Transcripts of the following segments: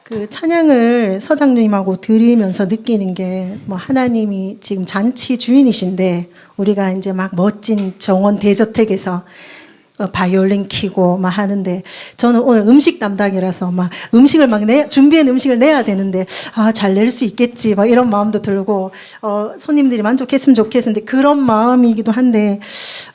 그 찬양을 서장님하고 들으면서 느끼는 게 뭐 하나님이 지금 잔치 주인이신데 우리가 이제 막 멋진 정원 대저택에서 바이올린 키고 막 하는데 저는 오늘 음식 담당이라서 막 음식을 막 준비한 음식을 내야 되는데 잘 낼 수 있겠지 막 이런 마음도 들고 손님들이 만족했으면 좋겠는데 그런 마음이기도 한데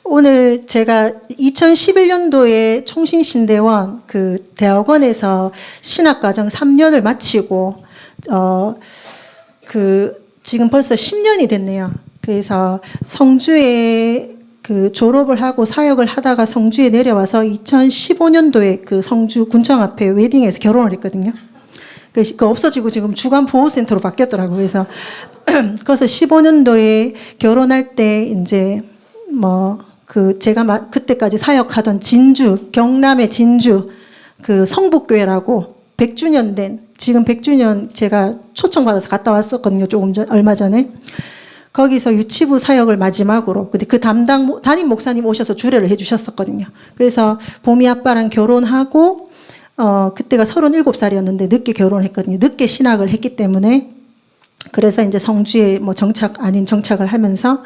오늘 제가 2011년도에 총신신대원 그 대학원에서 신학과정 3년을 마치고 지금 벌써 10년이 됐네요. 그래서 성주에 그 졸업을 하고 사역을 하다가 성주에 내려와서 2015년도에 그 성주 군청 앞에 웨딩에서 결혼을 했거든요. 그 없어지고 지금 주간 보호센터로 바뀌었더라고요. 그래서 15년도에 결혼할 때 이제 제가 그때까지 사역하던 진주, 경남의 진주 그 성북교회라고 100주년 된 지금 100주년 제가 초청받아서 갔다 왔었거든요. 얼마 전에. 거기서 유치부 사역을 마지막으로 근데 그 담임 목사님 오셔서 주례를 해주셨었거든요. 그래서 봄이 아빠랑 결혼하고 그때가 37살이었는데 늦게 결혼을 했거든요. 늦게 신학을 했기 때문에 그래서 이제 성주에 정착 아닌 정착을 하면서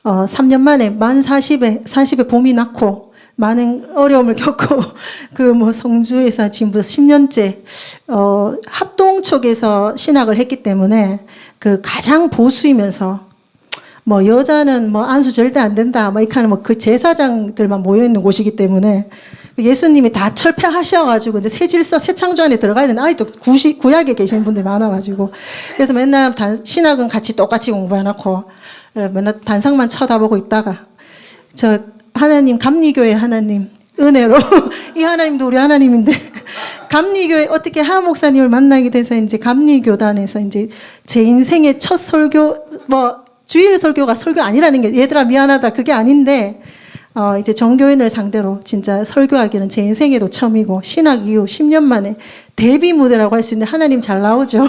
3년 만에 만 40에 봄이 낳고 많은 어려움을 겪고 성주에서 지금 10년째 합동 쪽에서 신학을 했기 때문에 그 가장 보수이면서 여자는 안수 절대 안 된다 이렇게 하는 그 제사장들만 모여 있는 곳이기 때문에 예수님이 다 철폐하셔가지고 이제 새 질서 새 창조 안에 들어가야 되는 아직도 구약에 계시는 분들이 많아가지고 그래서 맨날 신학은 같이 똑같이 공부해놓고 맨날 단상만 쳐다보고 있다가 저 하나님 감리교회 하나님 은혜로 이 하나님도 우리 하나님인데 감리교회 어떻게 하 목사님을 만나게 돼서 이제 감리교단에서 이제 제 인생의 첫 설교 주일 설교가 설교 아니라는 게 얘들아 미안하다 그게 아닌데 이제 전교인을 상대로 진짜 설교하기는 제 인생에도 처음이고 신학 이후 10년 만에 데뷔 무대라고 할 수 있는데 하나님 잘 나오죠.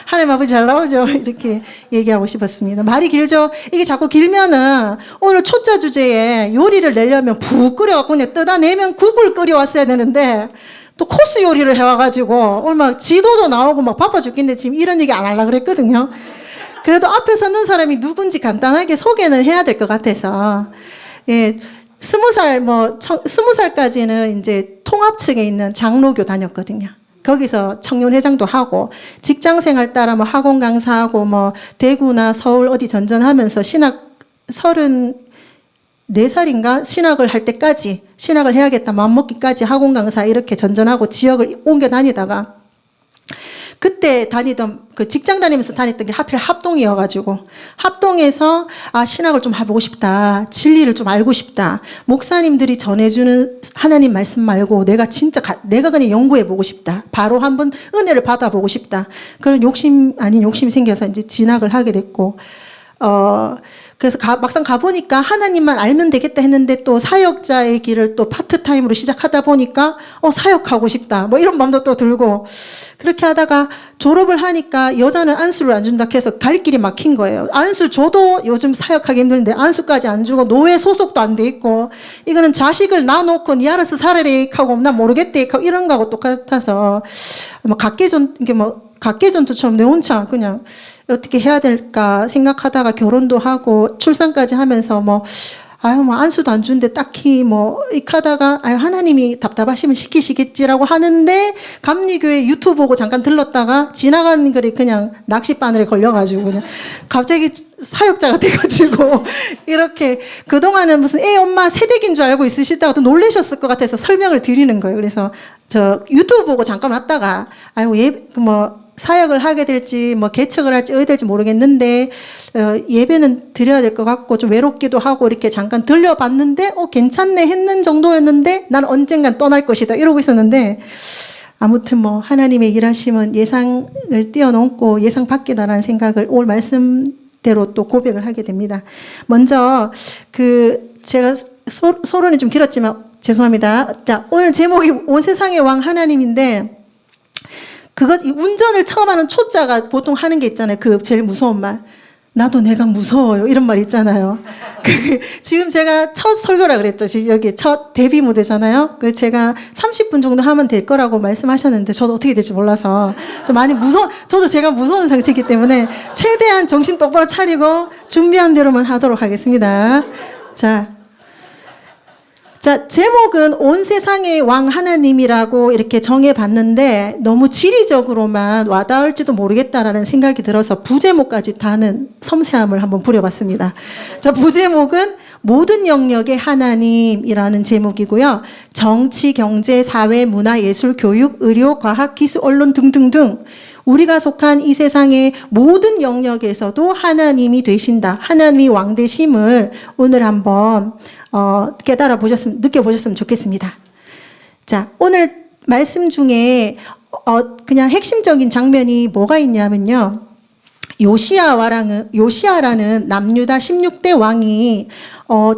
하나님 아버지 잘 나오죠. 이렇게 얘기하고 싶었습니다. 말이 길죠. 이게 자꾸 길면은 오늘 초짜 주제에 요리를 내려면 푹 끓여갖고 그냥 뜯어내면 국을 끓여왔어야 되는데 또 코스 요리를 해와가지고 오늘 막 지도도 나오고 막 바빠 죽겠는데 지금 이런 얘기 안 하려고 그랬거든요. 그래도 앞에 서는 사람이 누군지 간단하게 소개는 해야 될 것 같아서, 20살까지는 이제 통합층에 있는 장로교 다녔거든요. 거기서 청년회장도 하고, 직장 생활 따라 학원 강사하고, 대구나 서울 어디 전전하면서 신학 34살인가 신학을 할 때까지, 신학을 해야겠다 마음먹기까지 학원 강사 이렇게 전전하고 지역을 옮겨 다니다가, 그때 다니던 직장 다니면서 다녔던 게 하필 합동이어가지고 합동에서 신학을 좀 해보고 싶다 진리를 좀 알고 싶다 목사님들이 전해주는 하나님 말씀 말고 내가 그냥 연구해보고 싶다 바로 한번 은혜를 받아보고 싶다 그런 욕심 아닌 욕심이 생겨서 이제 진학을 하게 됐고 그래서 막상 가보니까 하나님만 알면 되겠다 했는데 또 사역자의 길을 또 파트타임으로 시작하다 보니까 사역하고 싶다 이런 마음도 또 들고 그렇게 하다가 졸업을 하니까 여자는 안수를 안 준다 해서 갈 길이 막힌 거예요. 안수 줘도 요즘 사역하기 힘든데 안수까지 안 주고 노예 소속도 안 돼 있고 이거는 자식을 낳아놓고 니 알아서 살아래 하고 나 모르겠대 하고 이런 거하고 똑같아서 각계전투처럼 내 혼자 그냥 어떻게 해야 될까 생각하다가 결혼도 하고 출산까지 하면서 안수도 안 주는데 딱히 이렇게 하다가 하나님이 답답하시면 시키시겠지라고 하는데 감리교회 유튜브 보고 잠깐 들렀다가 지나가는 글이 그냥 낚싯바늘에 걸려가지고 그냥 갑자기 사역자가 돼가지고 이렇게 그동안은 무슨 애 엄마 새댁인 줄 알고 있으시다가 또 놀라셨을 것 같아서 설명을 드리는 거예요. 그래서 저 유튜브 보고 잠깐 왔다가 사역을 하게 될지 개척을 할지 어디 될지 모르겠는데 예배는 드려야 될 것 같고 좀 외롭기도 하고 이렇게 잠깐 들려봤는데 괜찮네 했는 정도였는데 난 언젠간 떠날 것이다 이러고 있었는데 아무튼 하나님의 일하심은 예상을 뛰어넘고 예상 밖이다라는 생각을 오늘 말씀대로 또 고백을 하게 됩니다. 먼저 제가 소론이 좀 길었지만 죄송합니다. 자, 오늘 제목이 온 세상의 왕 하나님인데 운전을 처음 하는 초짜가 보통 하는 게 있잖아요. 제일 무서운 말. 나도 내가 무서워요. 이런 말 있잖아요. 지금 제가 첫 설교라 그랬죠. 지금 여기 첫 데뷔 무대잖아요. 제가 30분 정도 하면 될 거라고 말씀하셨는데 저도 어떻게 될지 몰라서 좀 많이 저도 제가 무서운 상태이기 때문에 최대한 정신 똑바로 차리고 준비한 대로만 하도록 하겠습니다. 자, 제목은 온 세상의 왕 하나님이라고 이렇게 정해봤는데 너무 지리적으로만 와닿을지도 모르겠다라는 생각이 들어서 부제목까지 다는 섬세함을 한번 부려봤습니다. 자, 부제목은 모든 영역의 하나님이라는 제목이고요. 정치, 경제, 사회, 문화, 예술, 교육, 의료, 과학, 기술, 언론 등등등 우리가 속한 이 세상의 모든 영역에서도 하나님이 되신다. 하나님이 왕 되심을 오늘 한번 느껴보셨으면 좋겠습니다. 자, 오늘 말씀 중에 그냥 핵심적인 장면이 뭐가 있냐면요. 요시야라는 남유다 16대 왕이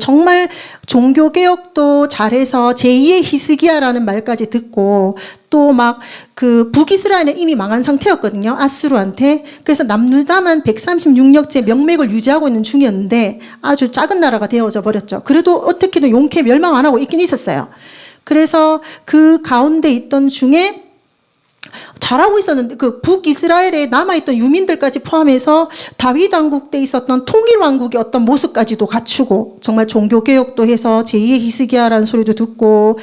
정말 종교개혁도 잘해서 제2의 히스기야라는 말까지 듣고 또 막 그 북이스라엘은 이미 망한 상태였거든요. 아수르한테. 그래서 남유다만 136년째 명맥을 유지하고 있는 중이었는데 아주 작은 나라가 되어져 버렸죠. 그래도 어떻게든 용케 멸망 안 하고 있긴 있었어요. 그래서 그 가운데 있던 중에 잘하고 있었는데 그 북이스라엘에 남아있던 유민들까지 포함해서 다윗 왕국 때 있었던 통일 왕국의 어떤 모습까지도 갖추고 정말 종교개혁도 해서 제2의 히스기야라는 소리도 듣고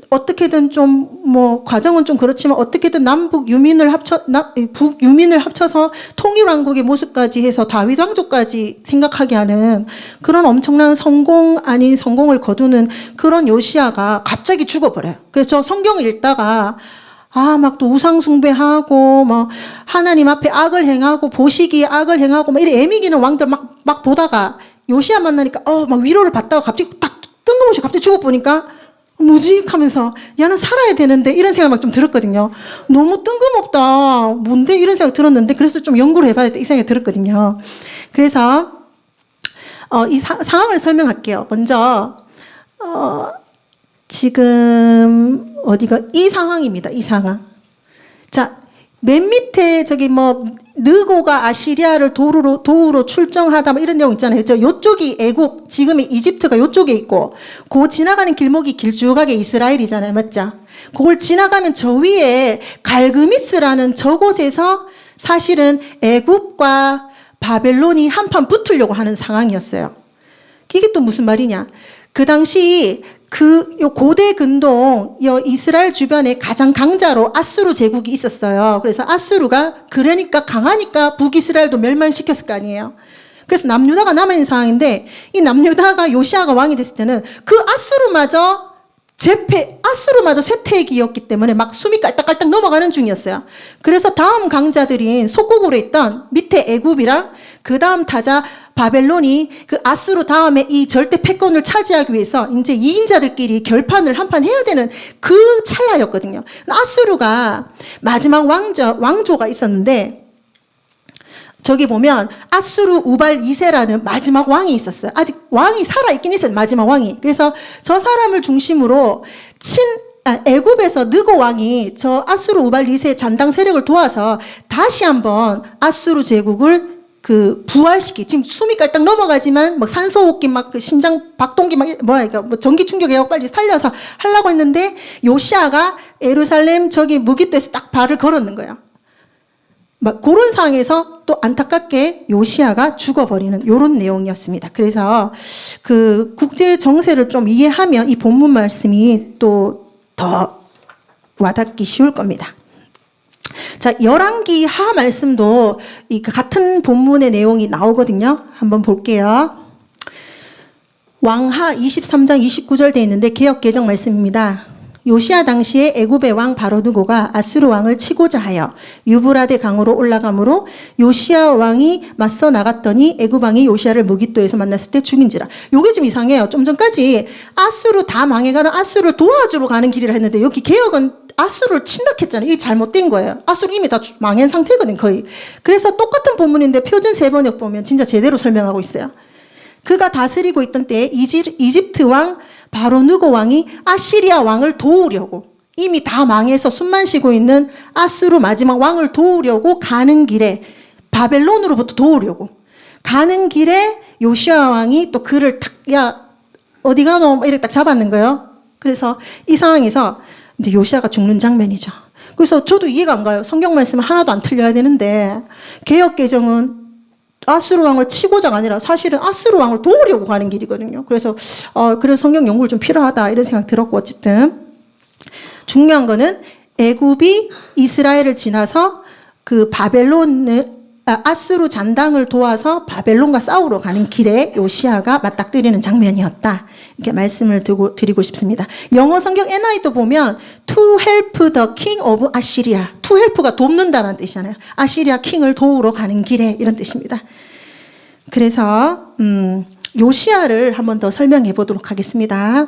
어떻게든 좀 과정은 좀 그렇지만 어떻게든 북 유민을 합쳐서 통일 왕국의 모습까지 해서 다윗 왕족까지 생각하게 하는 그런 엄청난 성공 아닌 성공을 거두는 그런 요시야가 갑자기 죽어버려요. 그래서 저 성경을 읽다가 막 또 우상숭배하고, 하나님 앞에 악을 행하고, 보시기에 악을 행하고, 이래 애미기는 왕들 막 보다가, 요시야 만나니까, 막 위로를 받다가 갑자기 딱 뜬금없이 갑자기 죽어보니까, 뭐지? 하면서, 야는 살아야 되는데, 이런 생각 막 좀 들었거든요. 너무 뜬금없다. 뭔데? 이런 생각 들었는데, 그래서 좀 연구를 해봐야 돼. 이 생각이 들었거든요. 그래서, 이 상황을 설명할게요. 먼저, 지금 이 상황입니다. 이 상황. 자, 맨 밑에 느고가 아시리아를 도우러 출정하다 이런 내용 있잖아요. 요쪽이 애굽, 지금의 이집트가 요쪽에 있고 그 지나가는 길목이 길쭉하게 이스라엘이잖아요. 맞죠? 그걸 지나가면 저 위에 갈그미스라는 저곳에서 사실은 애굽과 바벨론이 한판 붙으려고 하는 상황이었어요. 이게 또 무슨 말이냐? 그 당시 고대 근동 이스라엘 주변에 가장 강자로 아수르 제국이 있었어요. 그래서 아수르가 그러니까 강하니까 북이스라엘도 멸망시켰을 거 아니에요. 그래서 남유다가 남아있는 상황인데 이 남유다가 요시야가 왕이 됐을 때는 그 아수르마저 쇠퇴기였기 때문에 막 숨이 깔딱깔딱 넘어가는 중이었어요. 그래서 다음 강자들인 속국으로 있던 밑에 애굽이랑 그 다음 타자 바벨론이 그 아수르 다음에 이 절대 패권을 차지하기 위해서 이제 2인자들끼리 결판을 한판 해야 되는 그 찰나였거든요. 아수르가 마지막 왕조가 있었는데 저기 보면 아수르 우발 2세라는 마지막 왕이 있었어요. 아직 왕이 살아있긴 있어요. 마지막 왕이. 그래서 저 사람을 중심으로 애굽에서 느고 왕이 저 아수르 우발 2세의 잔당 세력을 도와서 다시 한번 아수르 제국을 지금 숨이 깔딱 넘어가지만 산소호흡기 심장 박동기 전기 충격에 빨리 살려서 하려고 했는데 요시야가 예루살렘 저기 무기토에서 딱 발을 걸었는 거예요. 그런 상황에서 또 안타깝게 요시야가 죽어버리는 이런 내용이었습니다. 그래서 그 국제 정세를 좀 이해하면 이 본문 말씀이 또 더 와닿기 쉬울 겁니다. 자, 열왕기 하 말씀도 같은 본문의 내용이 나오거든요. 한번 볼게요. 왕하 23장 29절 되어 있는데 개역 개정 말씀입니다. 요시야 당시에 애굽의 왕 바로느고가 아수르 왕을 치고자 하여 유브라데 강으로 올라가므로 요시야 왕이 맞서 나갔더니 애굽 왕이 요시야를 무기토에서 만났을 때 죽인지라. 요게 좀 이상해요. 좀 전까지 아수르 다 망해가는 아수르를 도와주러 가는 길이라 했는데 여기 개역은 아수르를 침략했잖아요. 이게 잘못된 거예요. 아수르 이미 다 망한 상태거든 거의. 그래서 똑같은 본문인데 표준 세번역 보면 진짜 제대로 설명하고 있어요. 그가 다스리고 있던 때에 이집트 왕 바로느고 왕이 아시리아 왕을 도우려고 이미 다 망해서 숨만 쉬고 있는 아수르 마지막 왕을 도우려고 가는 길에 바벨론으로부터 도우려고 가는 길에 요시야 왕이 또 그를 탁, 야, 어디 가노? 이렇게 딱 잡았는 거예요. 그래서 이 상황에서 이제 요시야가 죽는 장면이죠. 그래서 저도 이해가 안 가요. 성경 말씀은 하나도 안 틀려야 되는데, 개역 개정은 아수르 왕을 치고자가 아니라 사실은 아수르 왕을 도우려고 가는 길이거든요. 그래서 성경 연구를 좀 필요하다 이런 생각 들었고, 어쨌든 중요한 거는 애굽이 이스라엘을 지나서 그 아수르 잔당을 도와서 바벨론과 싸우러 가는 길에 요시야가 맞닥뜨리는 장면이었다. 이렇게 말씀을 드리고 싶습니다. 영어 성경 NI도 보면 to help the king of Assyria. to help가 돕는다는 뜻이잖아요. 아시리아 킹을 도우러 가는 길에 이런 뜻입니다. 그래서 요시야를 한번 더 설명해 보도록 하겠습니다.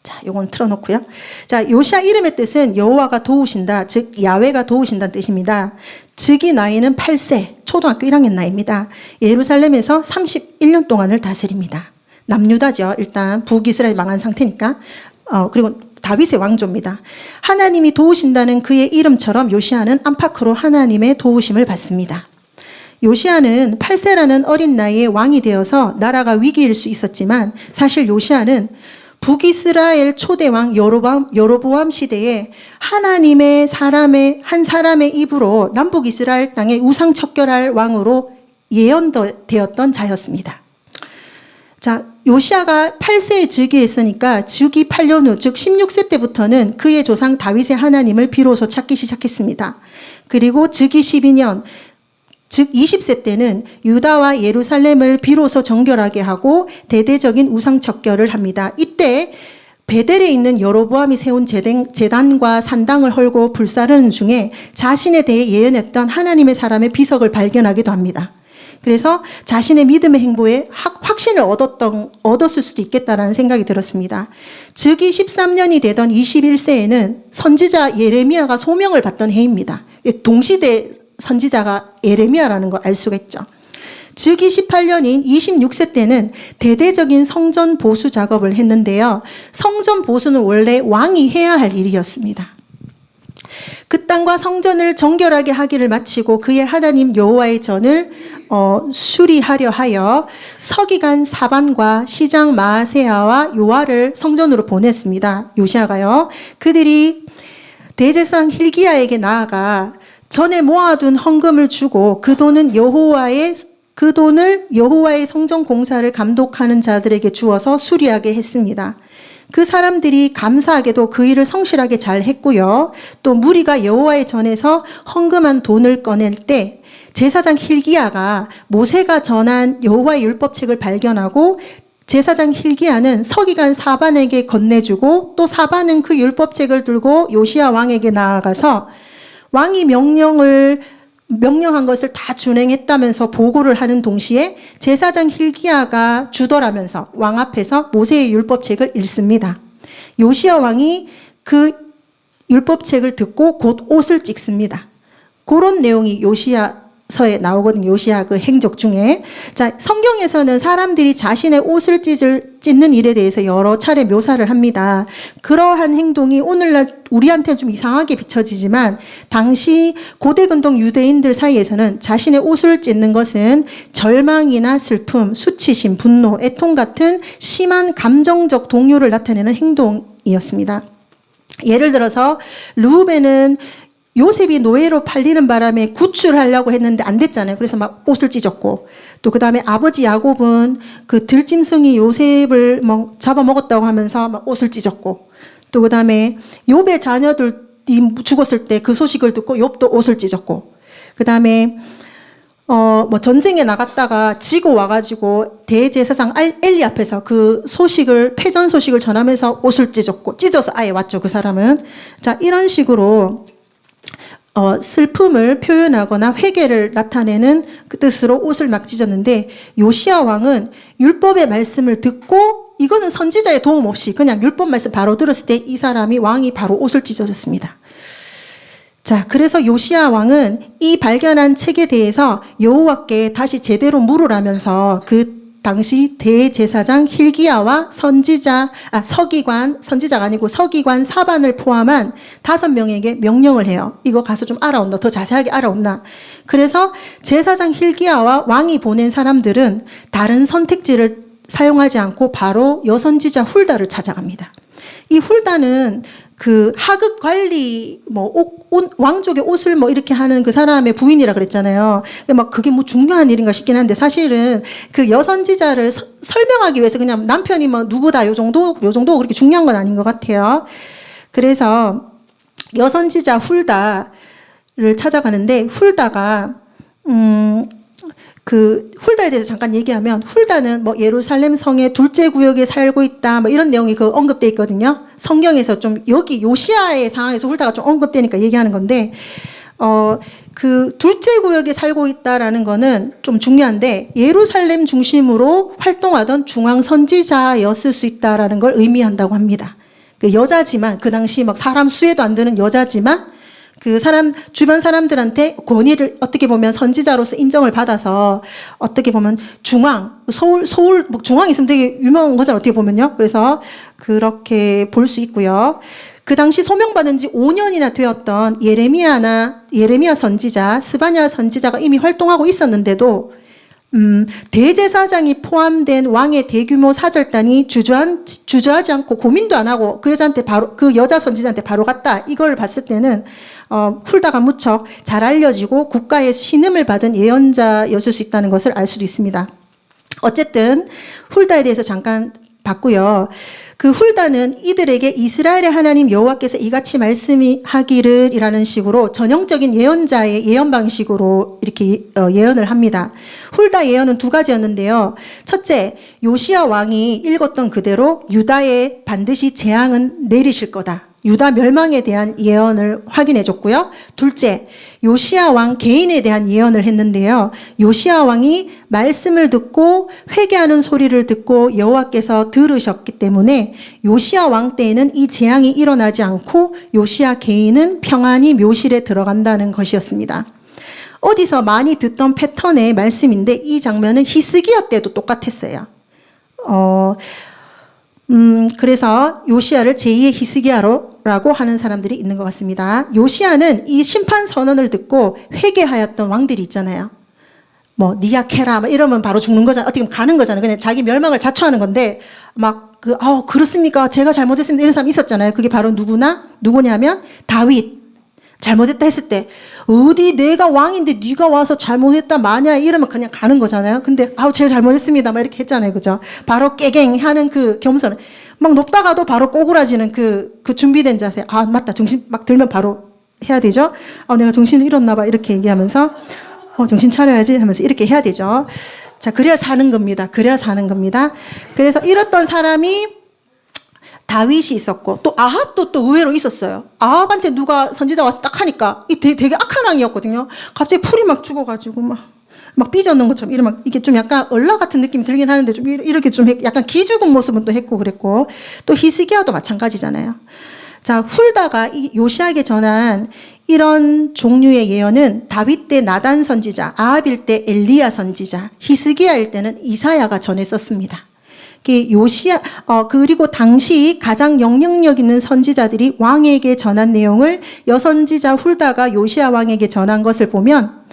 자, 요건 틀어놓고요. 자, 요시야 이름의 뜻은 여호와가 도우신다, 즉 야훼가 도우신다는 뜻입니다. 즉위 나이는 8세, 초등학교 1학년 나이입니다. 예루살렘에서 31년 동안을 다스립니다. 남유다죠. 일단 북이스라엘 망한 상태니까. 그리고 다윗의 왕조입니다. 하나님이 도우신다는 그의 이름처럼 요시야는 안팎으로 하나님의 도우심을 받습니다. 요시야는 8세라는 어린 나이에 왕이 되어서 나라가 위기일 수 있었지만, 사실 요시야는 북이스라엘 초대왕 여로보암 시대에 하나님의 한 사람의 입으로 남북 이스라엘 땅에 우상 척결할 왕으로 예언되었던 자였습니다. 자, 요시야가 8세에 즉위했으니까 즉위 8년 후, 즉 16세 때부터는 그의 조상 다윗의 하나님을 비로소 찾기 시작했습니다. 그리고 즉위 12년, 즉 20세 때는 유다와 예루살렘을 비로소 정결하게 하고 대대적인 우상 척결을 합니다. 이때 베델에 있는 여로보암이 세운 제단과 산당을 헐고 불사르는 중에 자신에 대해 예언했던 하나님의 사람의 비석을 발견하기도 합니다. 그래서 자신의 믿음의 행보에 확신을 얻었을 수도 있겠다라는 생각이 들었습니다. 즉위 13년이 되던 21세에는 선지자 예레미야가 소명을 받던 해입니다. 동시대 선지자가 예레미야라는 걸 알 수가 있죠. 즉위 18년인 26세 때는 대대적인 성전 보수 작업을 했는데요. 성전 보수는 원래 왕이 해야 할 일이었습니다. 그 땅과 성전을 정결하게 하기를 마치고 그의 하나님 여호와의 전을 수리하려 하여 서기관 사반과 시장 마아세야와 요아를 성전으로 보냈습니다. 요시야가요. 그들이 대제사장 hil기야에게 나아가 전에 모아둔 헌금을 주고 그 돈을 여호와의 성전 공사를 감독하는 자들에게 주어서 수리하게 했습니다. 그 사람들이 감사하게도 그 일을 성실하게 잘 했고요. 또 무리가 여호와의 전에서 헌금한 돈을 꺼낼 때 제사장 hil기야가 모세가 전한 여호와의 율법책을 발견하고, 제사장 hil기야는 서기관 사반에게 건네주고, 또 사반은 그 율법책을 들고 요시야 왕에게 나아가서 왕이 명령한 것을 다 준행했다면서 보고를 하는 동시에 제사장 hil기야가 주도하면서 왕 앞에서 모세의 율법책을 읽습니다. 요시야 왕이 그 율법책을 듣고 곧 옷을 찢습니다. 그런 내용이 요시야서에 나오거든요. 요시야 그 행적 중에. 자, 성경에서는 사람들이 자신의 옷을 찢는 일에 대해서 여러 차례 묘사를 합니다. 그러한 행동이 오늘날 우리한테는 좀 이상하게 비춰지지만, 당시 고대 근동 유대인들 사이에서는 자신의 옷을 찢는 것은 절망이나 슬픔, 수치심, 분노, 애통 같은 심한 감정적 동요를 나타내는 행동이었습니다. 예를 들어서 르우벤은 요셉이 노예로 팔리는 바람에 구출하려고 했는데 안 됐잖아요. 그래서 막 옷을 찢었고, 또 그 다음에 아버지 야곱은 그 들짐승이 요셉을 잡아먹었다고 하면서 막 옷을 찢었고, 또 그 다음에 욥의 자녀들이 죽었을 때 그 소식을 듣고 욥도 옷을 찢었고, 그 다음에 전쟁에 나갔다가 지고 와가지고 대제사장 엘리 앞에서 그 패전 소식을 전하면서 옷을 찢어서 아예 왔죠. 그 사람은. 자, 이런 식으로 슬픔을 표현하거나 회개를 나타내는 그 뜻으로 옷을 막 찢었는데, 요시야 왕은 율법의 말씀을 듣고, 이거는 선지자의 도움 없이 그냥 율법 말씀 바로 들었을 때 이 사람이 왕이 바로 옷을 찢어졌습니다. 자, 그래서 요시야 왕은 이 발견한 책에 대해서 여호와께 다시 제대로 물으라면서 그 당시 대제사장 힐기야와 선지자가 아니고 서기관 사반을 포함한 5명에게 명령을 해요. 이거 가서 좀 알아온다. 더 자세하게 알아온다. 그래서 제사장 힐기야와 왕이 보낸 사람들은 다른 선택지를 사용하지 않고 바로 여선지자 훌다를 찾아갑니다. 이 훌다는 그 하급 관리 왕족의 옷을 이렇게 하는 그 사람의 부인이라 그랬잖아요. 그게 중요한 일인가 싶긴 한데 사실은 그 여선지자를 설명하기 위해서 그냥 남편이 누구다 요 정도 그렇게 중요한 건 아닌 것 같아요. 그래서 여선지자 훌다를 찾아가는데 훌다가 그 훌다에 대해서 잠깐 얘기하면 훌다는 예루살렘 성의 둘째 구역에 살고 있다 이런 내용이 언급돼 있거든요. 성경에서 좀 여기 요시야의 상황에서 훌다가 좀 언급되니까 얘기하는 건데 그 둘째 구역에 살고 있다라는 거는 좀 중요한데 예루살렘 중심으로 활동하던 중앙 선지자였을 수 있다라는 걸 의미한다고 합니다. 그 여자지만 그 당시 사람 수에도 안 되는 여자지만 그 주변 사람들한테 권위를 어떻게 보면 선지자로서 인정을 받아서 어떻게 보면 서울 중앙이 있으면 되게 유명한 거잖아요. 어떻게 보면요. 그래서 그렇게 볼 수 있고요. 그 당시 소명받은 지 5년이나 되었던 예레미야 선지자, 스바냐 선지자가 이미 활동하고 있었는데도 대제사장이 포함된 왕의 대규모 사절단이 주저하지 않고 고민도 안 하고 그 여자 선지자한테 바로 갔다. 이걸 봤을 때는 훌다가 무척 잘 알려지고 국가의 신임을 받은 예언자였을 수 있다는 것을 알 수도 있습니다. 어쨌든 훌다에 대해서 잠깐 봤고요. 그 훌다는 이들에게 이스라엘의 하나님 여호와께서 이같이 말씀하기를 이라는 식으로 전형적인 예언자의 예언 방식으로 이렇게 예언을 합니다. 훌다 예언은 2가지였는데요. 첫째, 요시야 왕이 읽었던 그대로 유다에 반드시 재앙은 내리실 거다. 유다 멸망에 대한 예언을 확인해 줬고요. 둘째, 요시야 왕 개인에 대한 예언을 했는데요. 요시야 왕이 말씀을 듣고 회개하는 소리를 듣고 여호와께서 들으셨기 때문에 요시야 왕 때에는 이 재앙이 일어나지 않고 요시야 개인은 평안히 묘실에 들어간다는 것이었습니다. 어디서 많이 듣던 패턴의 말씀인데 이 장면은 히스기야 때도 똑같았어요. 그래서 요시야를 제2의 히스기야라고 하는 사람들이 있는 것 같습니다. 요시야는 이 심판 선언을 듣고 회개하였던 왕들이 있잖아요. 니아케라 이러면 바로 죽는 거잖아요. 어떻게 보면 가는 거잖아요. 그냥 자기 멸망을 자초하는 건데 그렇습니까? 제가 잘못했습니다. 이런 사람이 있었잖아요. 그게 바로 누구냐면 다윗. 잘못했다 했을 때 어디 내가 왕인데 네가 와서 잘못했다 마냐 이러면 그냥 가는 거잖아요. 근데 제가 잘못했습니다 이렇게 했잖아요. 그죠? 바로 깨갱 하는 그 겸손. 높다가도 바로 꼬꾸라지는 그 준비된 자세. 맞다. 정신 들면 바로 해야 되죠. 내가 정신을 잃었나 봐 이렇게 얘기하면서 정신 차려야지 하면서 이렇게 해야 되죠. 자, 그래야 사는 겁니다. 그래서 이랬던 사람이 다윗이 있었고 또 아합도 또 의외로 있었어요. 아합한테 누가 선지자 와서 딱 하니까 되게 악한 왕이었거든요. 갑자기 풀이 죽어가지고 막 삐졌는 것처럼 이게 좀 약간 얼라 같은 느낌이 들긴 하는데 좀 이렇게 좀 약간 기죽은 모습은 또 했고 그랬고 또 히스기야도 마찬가지잖아요. 자, 훌다가 이 요시야에게 전한 이런 종류의 예언은 다윗 때 나단 선지자, 아합일 때 엘리야 선지자, 히스기야일 때는 이사야가 전했었습니다. 요시야 그리고 당시 가장 영향력 있는 선지자들이 왕에게 전한 내용을 여선지자 훌다가 요시야 왕에게 전한 것을 보면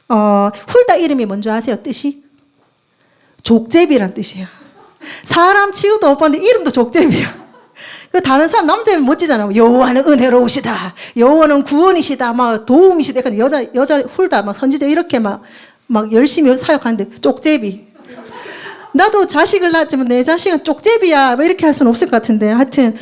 훌다 이름이 뭔지 아세요? 뜻이? 족제비란 뜻이에요. 사람 취급도 못 받는데 이름도 족제비야. 그 다른 사람 남자면 멋지잖아요. 여호와는 은혜로우시다. 여호와는 구원이시다. 도움이시다. 근데 여자 훌다 선지자 이렇게 막 열심히 사역하는데 족제비. 나도 자식을 낳았지만 내 자식은 쪽제비야 이렇게 할 수는 없을 것 같은데 하여튼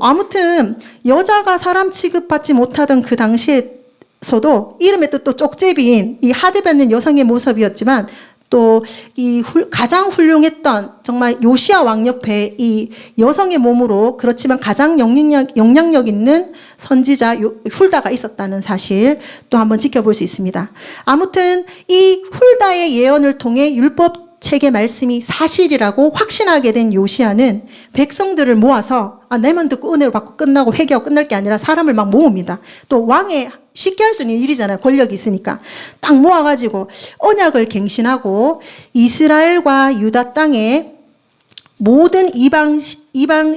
아무튼 여자가 사람 취급받지 못하던 그 당시에서도 이름에 또 쪽제비인 이 하대받는 여성의 모습이었지만 또 이 가장 훌륭했던 정말 요시야 왕 옆에 이 여성의 몸으로 그렇지만 가장 영향력 있는 선지자 훌다가 있었다는 사실 또 한번 지켜볼 수 있습니다. 아무튼 이 훌다의 예언을 통해 율법 율법책의 말씀이 사실이라고 확신하게 된 요시야는 백성들을 모아서 내만 듣고 은혜를 받고 끝나고 회개하고 끝날 게 아니라 사람을 막 모읍니다. 또 왕의 쉽게 할 수 있는 일이잖아요. 권력이 있으니까. 딱 모아가지고 언약을 갱신하고 이스라엘과 유다 땅에 모든 이방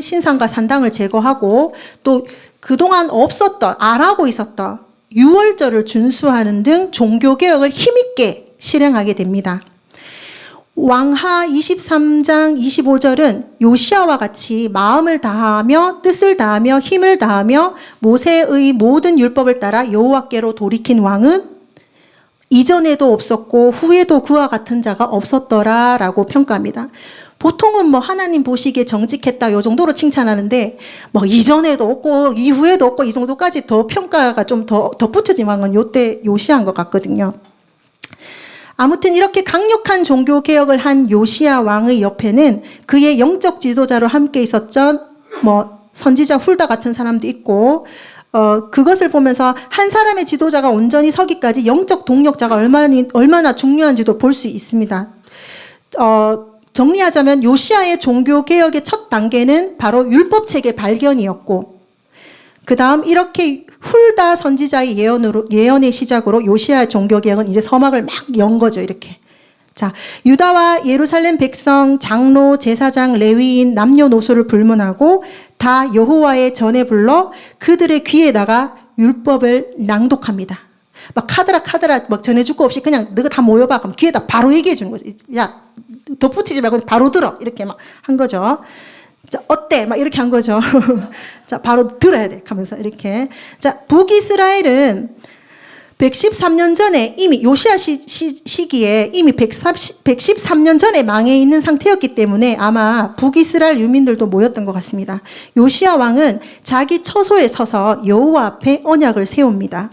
신상과 산당을 제거하고 또 그동안 없었던, 안 하고 있었던 유월절을 준수하는 등 종교개혁을 힘있게 실행하게 됩니다. 왕하 23장 25절은 요시야와 같이 마음을 다하며 뜻을 다하며 힘을 다하며 모세의 모든 율법을 따라 여호와께로 돌이킨 왕은 이전에도 없었고 후에도 그와 같은 자가 없었더라라고 평가합니다. 보통은 뭐 하나님 보시기에 정직했다 요 정도로 칭찬하는데 뭐 이전에도 없고 이후에도 없고 이 정도까지 더 평가가 좀 더 붙여진 왕은 요때 요시야인 것 같거든요. 아무튼 이렇게 강력한 종교개혁을 한 요시야 왕의 옆에는 그의 영적 지도자로 함께 있었던 뭐 선지자 훌다 같은 사람도 있고 그것을 보면서 한 사람의 지도자가 온전히 서기까지 영적 동력자가 얼마나 중요한지도 볼 수 있습니다. 정리하자면 요시야의 종교개혁의 첫 단계는 바로 율법책의 발견이었고 그 다음 이렇게 훌다 선지자의 예언의 시작으로 요시야의 종교개혁은 이제 서막을 막 연 거죠. 이렇게. 자, 유다와 예루살렘 백성, 장로, 제사장, 레위인, 남녀노소를 불문하고 다 여호와의 전에 불러 그들의 귀에다가 율법을 낭독합니다. 막 카드라 막 전해줄 거 없이 그냥 너가 다 모여봐. 그럼 귀에다 바로 얘기해 주는 거지. 야, 덧붙이지 말고 바로 들어. 이렇게 막 한 거죠. 자, 어때? 막 이렇게 한 거죠. 자, 바로 들어야 돼. 하면서 이렇게. 자, 북이스라엘은 113년 전에 이미 요시야 시기에 이미 113년 전에 망해 있는 상태였기 때문에 아마 북이스라엘 유민들도 모였던 것 같습니다. 요시야 왕은 자기 처소에 서서 여호와 앞에 언약을 세웁니다.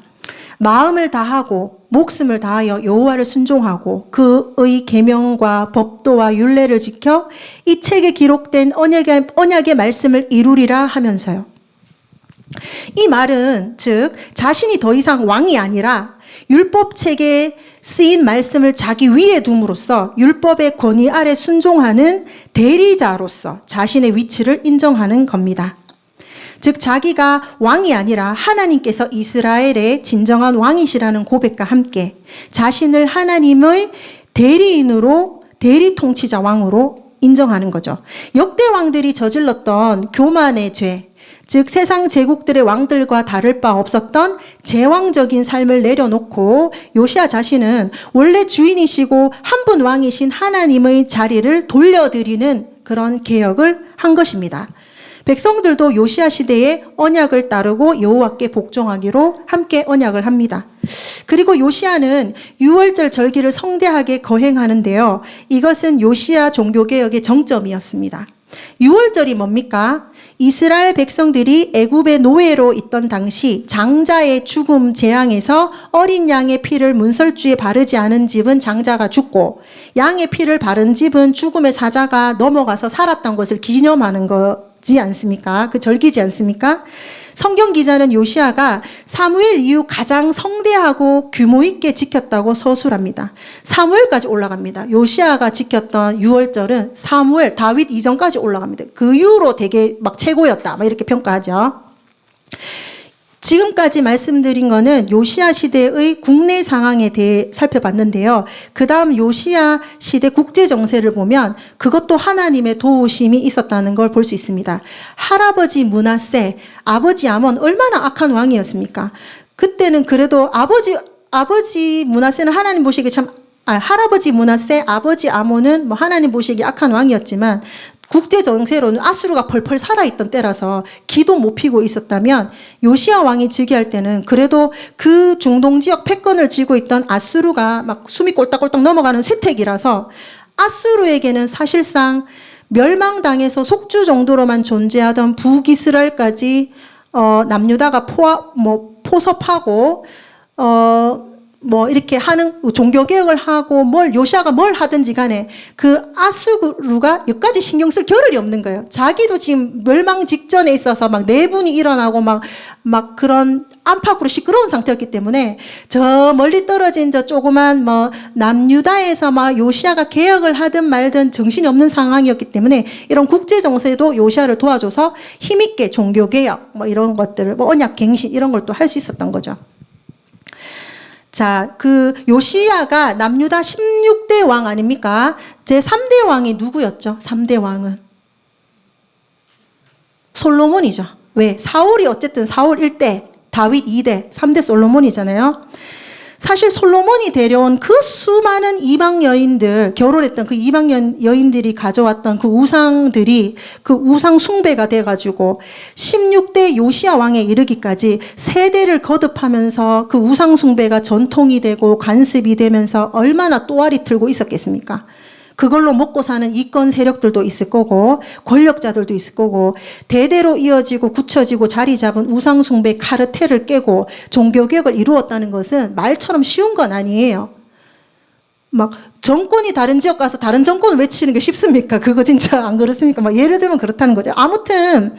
마음을 다하고 목숨을 다하여 여호와를 순종하고 그의 계명과 법도와 율례를 지켜 이 책에 기록된 언약의 말씀을 이루리라 하면서요. 이 말은 즉 자신이 더 이상 왕이 아니라 율법책에 쓰인 말씀을 자기 위에 둠으로써 율법의 권위 아래 순종하는 대리자로서 자신의 위치를 인정하는 겁니다. 즉 자기가 왕이 아니라 하나님께서 이스라엘의 진정한 왕이시라는 고백과 함께 자신을 하나님의 대리인으로 대리 통치자 왕으로 인정하는 거죠. 역대 왕들이 저질렀던 교만의 죄, 즉 세상 제국들의 왕들과 다를 바 없었던 제왕적인 삶을 내려놓고 요시야 자신은 원래 주인이시고 한 분 왕이신 하나님의 자리를 돌려드리는 그런 개혁을 한 것입니다. 백성들도 요시야 시대에 언약을 따르고 여호와께 복종하기로 함께 언약을 합니다. 그리고 요시야는 유월절 절기를 성대하게 거행하는데요. 이것은 요시야 종교개혁의 정점이었습니다. 유월절이 뭡니까? 이스라엘 백성들이 애굽의 노예로 있던 당시 장자의 죽음 재앙에서 어린 양의 피를 문설주에 바르지 않은 집은 장자가 죽고 양의 피를 바른 집은 죽음의 사자가 넘어가서 살았던 것을 기념하는 거지 않습니까? 그 절기지 않습니까? 성경 기자는 요시야가 사무엘 이후 가장 성대하고 규모 있게 지켰다고 서술합니다. 사무엘까지 올라갑니다. 요시야가 지켰던 유월절은 사무엘, 다윗 이전까지 올라갑니다. 그 이후로 되게 막 최고였다. 막 이렇게 평가하죠. 지금까지 말씀드린 거는 요시야 시대의 국내 상황에 대해 살펴봤는데요. 그 다음 요시야 시대 국제 정세를 보면 그것도 하나님의 도우심이 있었다는 걸 볼 수 있습니다. 할아버지 므낫세, 아버지 아몬 얼마나 악한 왕이었습니까? 그때는 그래도 아버지 므낫세는 하나님 보시기에 할아버지 므낫세, 아버지 아몬은 뭐 하나님 보시기에 악한 왕이었지만 국제 정세로는 아수르가 펄펄 살아있던 때라서 기도 못 피고 있었다면 요시야 왕이 즉위할 때는 그래도 그 중동 지역 패권을 쥐고 있던 아수르가 막 숨이 꼴딱꼴딱 넘어가는 쇠퇴기라서 아수르에게는 사실상 멸망당해서 속주 정도로만 존재하던 북이스라엘까지 남유다가 포섭하고 뭐 이렇게 하는 종교 개혁을 하고 뭘 요시아가 뭘 하든지 간에 그 아수르가 여기까지 신경 쓸 겨를이 없는 거예요. 자기도 지금 멸망 직전에 있어서 막 내분이 일어나고 막 그런 안팎으로 시끄러운 상태였기 때문에 저 멀리 떨어진 저 조그만 뭐 남유다에서 막 요시아가 개혁을 하든 말든 정신이 없는 상황이었기 때문에 이런 국제 정세도 요시아를 도와줘서 힘있게 종교 개혁 뭐 이런 것들을 뭐 언약 갱신 이런 걸 또 할 수 있었던 거죠. 자, 그 요시야가 남유다 16대 왕 아닙니까? 제 3대 왕이 누구였죠? 3대 왕은 솔로몬이죠. 왜? 사울이 어쨌든 사울 1대, 다윗 2대, 3대 솔로몬이잖아요. 사실 솔로몬이 데려온 그 수많은 이방 여인들, 결혼했던 그 이방 여인들이 가져왔던 그 우상들이 그 우상 숭배가 돼가지고 16대 요시야 왕에 이르기까지 세대를 거듭하면서 그 우상 숭배가 전통이 되고 관습이 되면서 얼마나 또아리 틀고 있었겠습니까? 그걸로 먹고 사는 이권 세력들도 있을 거고 권력자들도 있을 거고 대대로 이어지고 굳혀지고 자리 잡은 우상숭배 카르텔을 깨고 종교개혁을 이루었다는 것은 말처럼 쉬운 건 아니에요. 막 정권이 다른 지역 가서 다른 정권을 외치는 게 쉽습니까? 그거 진짜 안 그렇습니까? 막 예를 들면 그렇다는 거죠. 아무튼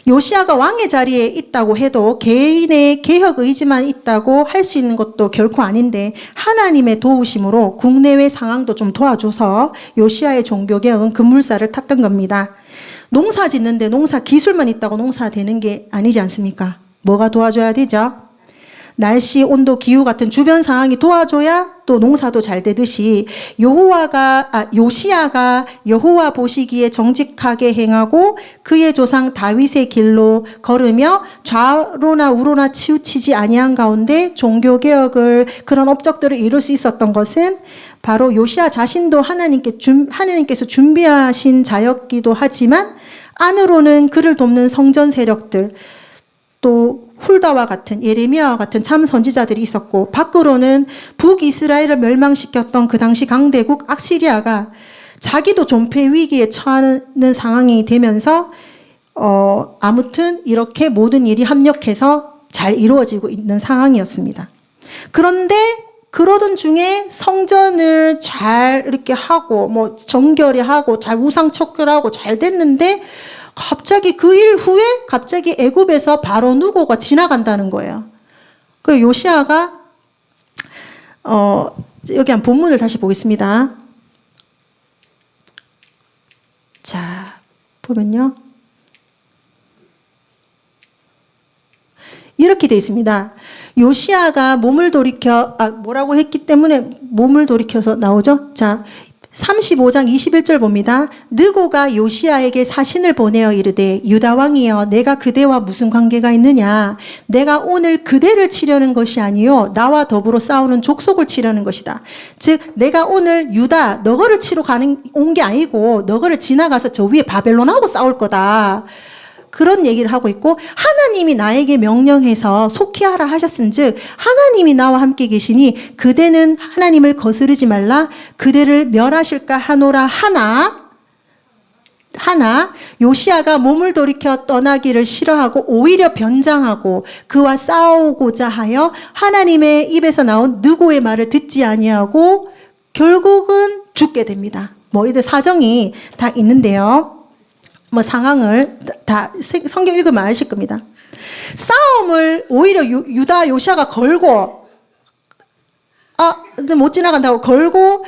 요시아가 왕의 자리에 있다고 해도 개인의 개혁 의지만 있다고 할 수 있는 것도 결코 아닌데 하나님의 도우심으로 국내외 상황도 좀 도와줘서 요시아의 종교개혁은 급물살을 탔던 겁니다. 농사 짓는데 농사 기술만 있다고 농사 되는 게 아니지 않습니까? 뭐가 도와줘야 되죠? 날씨, 온도, 기후 같은 주변 상황이 도와줘야 또 농사도 잘 되듯이 요시야가 여호와 보시기에 정직하게 행하고 그의 조상 다윗의 길로 걸으며 좌로나 우로나 치우치지 아니한 가운데 종교개혁을 그런 업적들을 이룰 수 있었던 것은 바로 요시야 자신도 하나님께서 준비하신 자였기도 하지만 안으로는 그를 돕는 성전 세력들 또 훌다와 같은 예레미야와 같은 참 선지자들이 있었고 밖으로는 북이스라엘을 멸망시켰던 그 당시 강대국 악시리아가 자기도 존폐 위기에 처하는 상황이 되면서 아무튼 이렇게 모든 일이 합력해서 잘 이루어지고 있는 상황이었습니다. 그런데 그러던 중에 성전을 잘 이렇게 하고 뭐 정결히 하고 잘 우상 척결하고 잘 됐는데 갑자기 그 일 후에 갑자기 애굽에서 바로 누고가 지나간다는 거예요. 그 요시아가 여기 한 본문을 다시 보겠습니다. 자, 보면요. 이렇게 되어 있습니다. 요시아가 몸을 돌이켜 뭐라고 했기 때문에 몸을 돌이켜서 나오죠. 자, 35장 21절 봅니다. 느고가 요시아에게 사신을 보내어 이르되 유다 왕이여 내가 그대와 무슨 관계가 있느냐 내가 오늘 그대를 치려는 것이 아니요 나와 더불어 싸우는 족속을 치려는 것이다. 즉 내가 오늘 유다 너거를 치러 온 게 아니고 너거를 지나가서 저 위에 바벨론하고 싸울 거다. 그런 얘기를 하고 있고 하나님이 나에게 명령해서 속히하라 하셨은즉 하나님이 나와 함께 계시니 그대는 하나님을 거스르지 말라 그대를 멸하실까 하노라 하나 요시아가 몸을 돌이켜 떠나기를 싫어하고 오히려 변장하고 그와 싸우고자 하여 하나님의 입에서 나온 느고의 말을 듣지 아니하고 결국은 죽게 됩니다. 뭐 이들 사정이 다 있는데요. 뭐 상황을 다 성경 읽으면 아실 겁니다. 싸움을 오히려 유다 요시아가 걸고 근데 못 지나간다고 걸고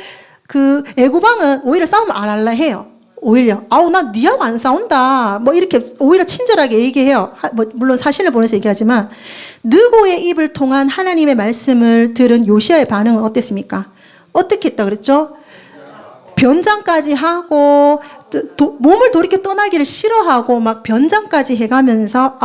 그 애굽 왕은 오히려 싸움을 안 할라 해요. 오히려 나 니하고 안 싸운다 뭐 이렇게 오히려 친절하게 얘기해요. 물론 사신을 보내서 얘기하지만 느고의 입을 통한 하나님의 말씀을 들은 요시아의 반응은 어땠습니까? 어떻게 했다 그랬죠? 변장까지 하고 몸을 돌이켜 떠나기를 싫어하고 막 변장까지 해가면서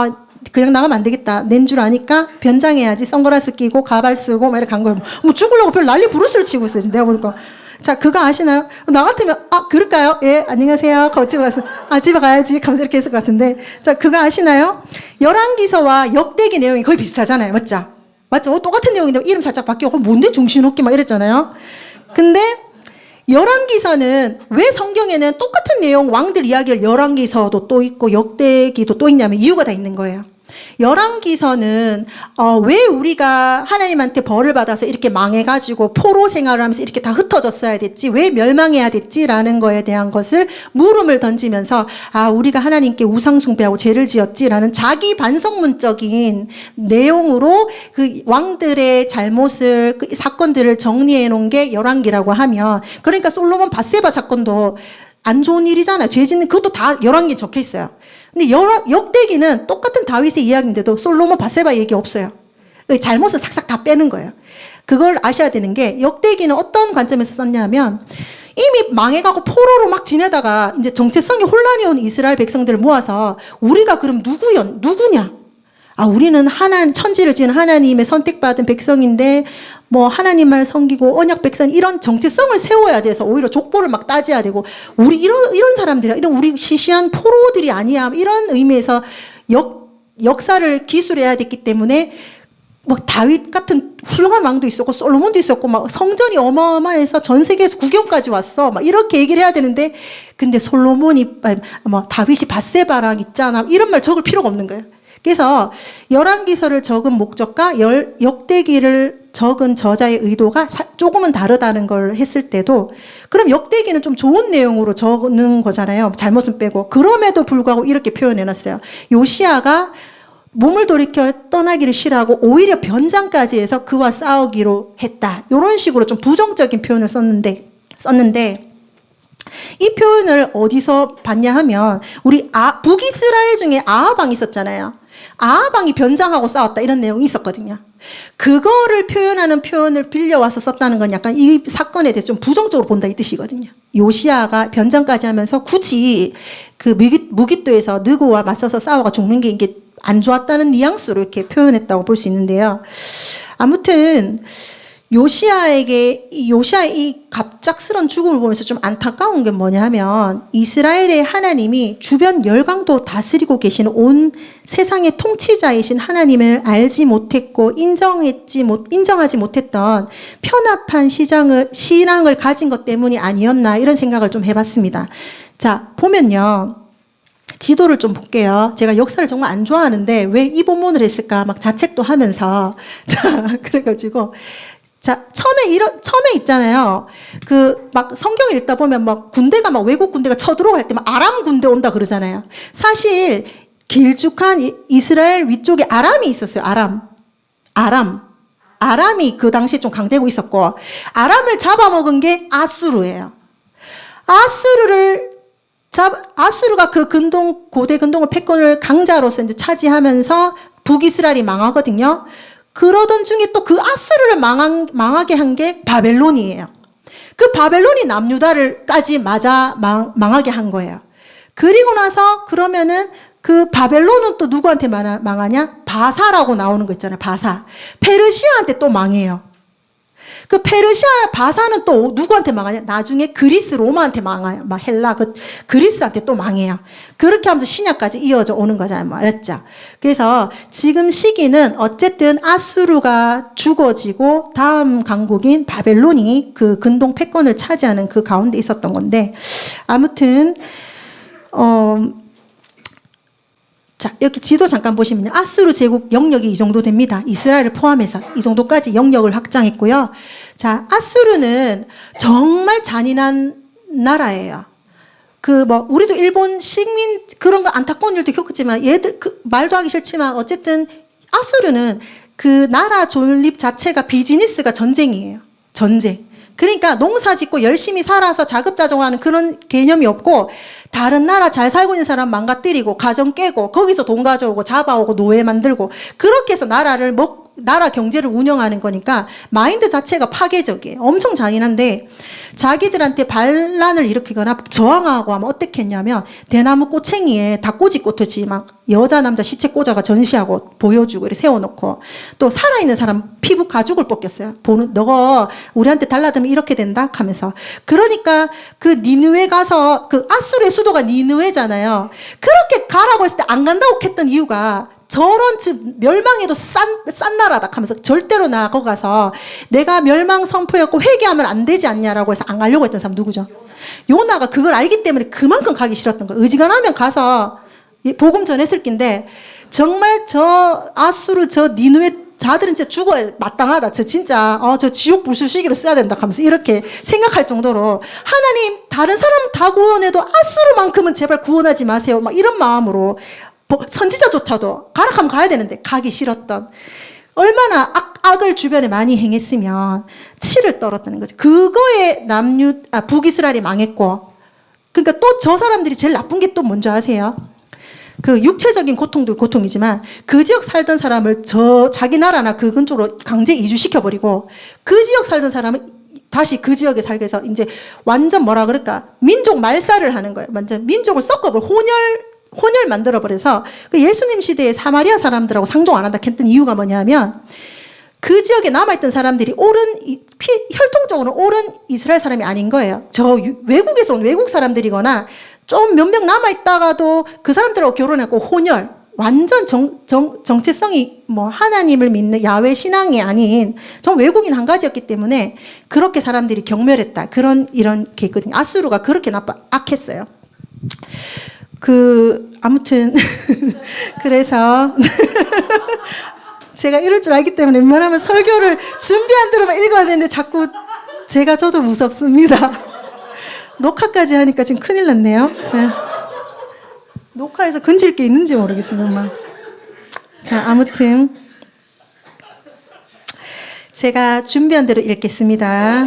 그냥 나가면 안 되겠다. 낸 줄 아니까 변장해야지. 선글라스 끼고 가발 쓰고 막 이렇게 간 거예요. 뭐 죽으려고 별 난리 부르스를 치고 있어요. 내가 보니까. 자, 그거 아시나요? 나 같으면 그럴까요? 예, 안녕하세요. 집에 가서 집에 가야지. 감사 이렇게 했을 것 같은데. 자, 그거 아시나요? 열왕기서와 역대기 내용이 거의 비슷하잖아요. 맞죠? 똑같은 내용인데 이름 살짝 바뀌고 뭔데 정신없게 막 이랬잖아요. 근데 열왕기서는 왜 성경에는 똑같은 내용 왕들 이야기를 열왕기서도 또 있고 역대기도 또 있냐면 이유가 다 있는 거예요. 열왕기서는 왜 우리가 하나님한테 벌을 받아서 이렇게 망해가지고 포로 생활을 하면서 이렇게 다 흩어졌어야 됐지, 왜 멸망해야 됐지라는 거에 대한 것을 물음을 던지면서 우리가 하나님께 우상 숭배하고 죄를 지었지라는 자기 반성문적인 내용으로 그 왕들의 잘못을, 그 사건들을 정리해 놓은 게 열왕기라고 하면, 그러니까 솔로몬 밧세바 사건도 안 좋은 일이잖아요. 죄 짓는 그것도 다 열왕기에 적혀 있어요. 근데 역대기는 똑같은 다윗의 이야기인데도 솔로몬 밧세바 얘기 없어요. 잘못은 싹싹 다 빼는 거예요. 그걸 아셔야 되는 게, 역대기는 어떤 관점에서 썼냐면 이미 망해가고 포로로 막 지내다가 이제 정체성이 혼란이 온 이스라엘 백성들을 모아서 우리가 그럼 누구냐? 우리는 천지를 지은 하나님의 선택받은 백성인데 뭐 하나님만을 섬기고 언약 백성, 이런 정체성을 세워야 돼서 오히려 족보를 막 따져야 되고, 우리 이런 사람들이야, 이런 우리 시시한 포로들이 아니야, 이런 의미에서 역사를 기술해야 됐기 때문에 뭐 다윗 같은 훌륭한 왕도 있었고 솔로몬도 있었고 막 성전이 어마어마해서 전 세계에서 구경까지 왔어, 막 이렇게 얘기를 해야 되는데, 근데 다윗이 밧세바랑 있잖아, 이런 말 적을 필요가 없는 거예요. 그래서 열왕기서를 적은 목적과 역대기를 적은 저자의 의도가 조금은 다르다는 걸 했을 때도, 그럼 역대기는 좀 좋은 내용으로 적는 거잖아요. 잘못은 빼고. 그럼에도 불구하고 이렇게 표현해놨어요. 요시야가 몸을 돌이켜 떠나기를 싫어하고 오히려 변장까지 해서 그와 싸우기로 했다, 이런 식으로 좀 부정적인 표현을 썼는데 이 표현을 어디서 봤냐 하면, 우리 북이스라엘 중에 아하방이 있었잖아요. 아하방이 변장하고 싸웠다, 이런 내용이 있었거든요. 그거를 표현하는 표현을 빌려와서 썼다는 건 약간 이 사건에 대해서 좀 부정적으로 본다, 이 뜻이거든요. 요시야가 변장까지 하면서 굳이 그 무깃도에서 느고와 맞서서 싸워가 죽는 게 이게 안 좋았다는 뉘앙스로 이렇게 표현했다고 볼 수 있는데요. 아무튼 요시야의 이 갑작스런 죽음을 보면서 좀 안타까운 게 뭐냐 하면, 이스라엘의 하나님이 주변 열강도 다스리고 계시는 온 세상의 통치자이신 하나님을 알지 못했고 인정하지 못했던 편합한 신앙을 가진 것 때문이 아니었나, 이런 생각을 좀 해봤습니다. 자, 보면요. 지도를 좀 볼게요. 제가 역사를 정말 안 좋아하는데 왜 이 본문을 했을까 막 자책도 하면서 그래가지고, 자, 처음에 있잖아요. 막 성경 읽다 보면 막 군대가 막 외국 군대가 쳐들어갈 때 막 아람 군대 온다 그러잖아요. 사실 길쭉한 이스라엘 위쪽에 아람이 있었어요. 아람이 그 당시에 좀 강대고 있었고, 아람을 잡아먹은 게 아수르예요. 아수르가 그 고대 근동을 패권을 강자로서 이제 차지하면서 북이스라엘이 망하거든요. 그러던 중에 또 그 아수르를 망하게 한 게 바벨론이에요. 그 바벨론이 남유다를까지 망하게 한 거예요. 그리고 나서 그러면은 그 바벨론은 또 누구한테 망하냐? 바사라고 나오는 거 있잖아요. 바사. 페르시아한테 또 망해요. 그 바사는 또 누구한테 망하냐? 나중에 그리스 로마한테 망해요. 막 헬라 그리스한테 또 망해요. 그렇게 하면서 신약까지 이어져 오는 거잖아요. 맞죠? 그래서 지금 시기는 어쨌든 아수르가 죽어지고 다음 강국인 바벨론이 그 근동 패권을 차지하는 그 가운데 있었던 건데, 아무튼 자, 여기 지도 잠깐 보시면요. 아수르 제국 영역이 이 정도 됩니다. 이스라엘을 포함해서 이 정도까지 영역을 확장했고요. 자, 아수르는 정말 잔인한 나라예요. 우리도 일본 식민 그런 거 안타까운 일도 겪었지만, 얘들 말도 하기 싫지만 어쨌든 아수르는 그 나라 존립 자체가 비즈니스가 전쟁이에요. 전쟁. 그러니까 농사 짓고 열심히 살아서 자급자족하는 그런 개념이 없고, 다른 나라 잘 살고 있는 사람 망가뜨리고 가정 깨고 거기서 돈 가져오고 잡아오고 노예 만들고, 그렇게 해서 나라 경제를 운영하는 거니까 마인드 자체가 파괴적이에요. 엄청 잔인한데, 자기들한테 반란을 일으키거나 저항하고 하면 어떻게 했냐면, 대나무 꼬챙이에 닭꼬지 꽂듯이 막 여자 남자 시체 꽂아가 전시하고 보여주고 이렇게 세워놓고, 또 살아있는 사람 피부 가죽을 벗겼어요. 너가 우리한테 달라들면 이렇게 된다 하면서. 그러니까 그 니느웨 가서, 그 아수르의 수도가 니느웨잖아요. 그렇게 가라고 했을 때 안 간다고 했던 이유가, 저런 멸망해도 싼 나라다 하면서 절대로 거기 가서 내가 멸망 선포했고 회개하면 안 되지 않냐라고 해서 안 가려고 했던 사람 누구죠? 요나가 그걸 알기 때문에 그만큼 가기 싫었던 거예요. 의지가 나면 가서 복음 전했을 낀데, 정말 저 아수르 저 니누의 자들은 진짜 죽어야 마땅하다. 저 진짜 저 지옥 불수시기로 써야 된다 하면서 이렇게 생각할 정도로 하나님 다른 사람 다 구원해도 아수르만큼은 제발 구원하지 마세요. 막 이런 마음으로 선지자조차도 가라 하면 가야 되는데 가기 싫었던, 얼마나 악을 주변에 많이 행했으면 치를 떨었다는 거죠. 그거에 북이스라엘이 망했고, 그러니까 또 저 사람들이 제일 나쁜 게 또 뭔지 아세요? 그 육체적인 고통도 고통이지만 그 지역 살던 사람을 자기 나라나 그 근처로 강제 이주시켜버리고 그 지역 살던 사람은 다시 그 지역에 살게 해서 이제 완전 뭐라 그럴까, 민족 말살을 하는 거예요. 완전 민족을 섞어버려, 혼혈 만들어버려서 그 예수님 시대에 사마리아 사람들하고 상종 안 한다 했던 이유가 뭐냐면 그 지역에 남아있던 사람들이 혈통적으로 옳은 이스라엘 사람이 아닌 거예요. 저 외국에서 온 외국 사람들이거나 좀 몇 명 남아있다가도 그 사람들하고 결혼했고 혼혈, 완전 정체성이 뭐 하나님을 믿는 야훼 신앙이 아닌 좀 외국인 한 가지였기 때문에 그렇게 사람들이 경멸했다. 이런 게 있거든요. 아수르가 그렇게 악했어요. 아무튼 그래서 제가 이럴 줄 알기 때문에 웬만하면 설교를 준비한 대로만 읽어야 되는데 자꾸 저도 무섭습니다. 녹화까지 하니까 지금 큰일 났네요. 녹화해서 건질 게 있는지 모르겠습니다. 자, 아무튼 제가 준비한 대로 읽겠습니다.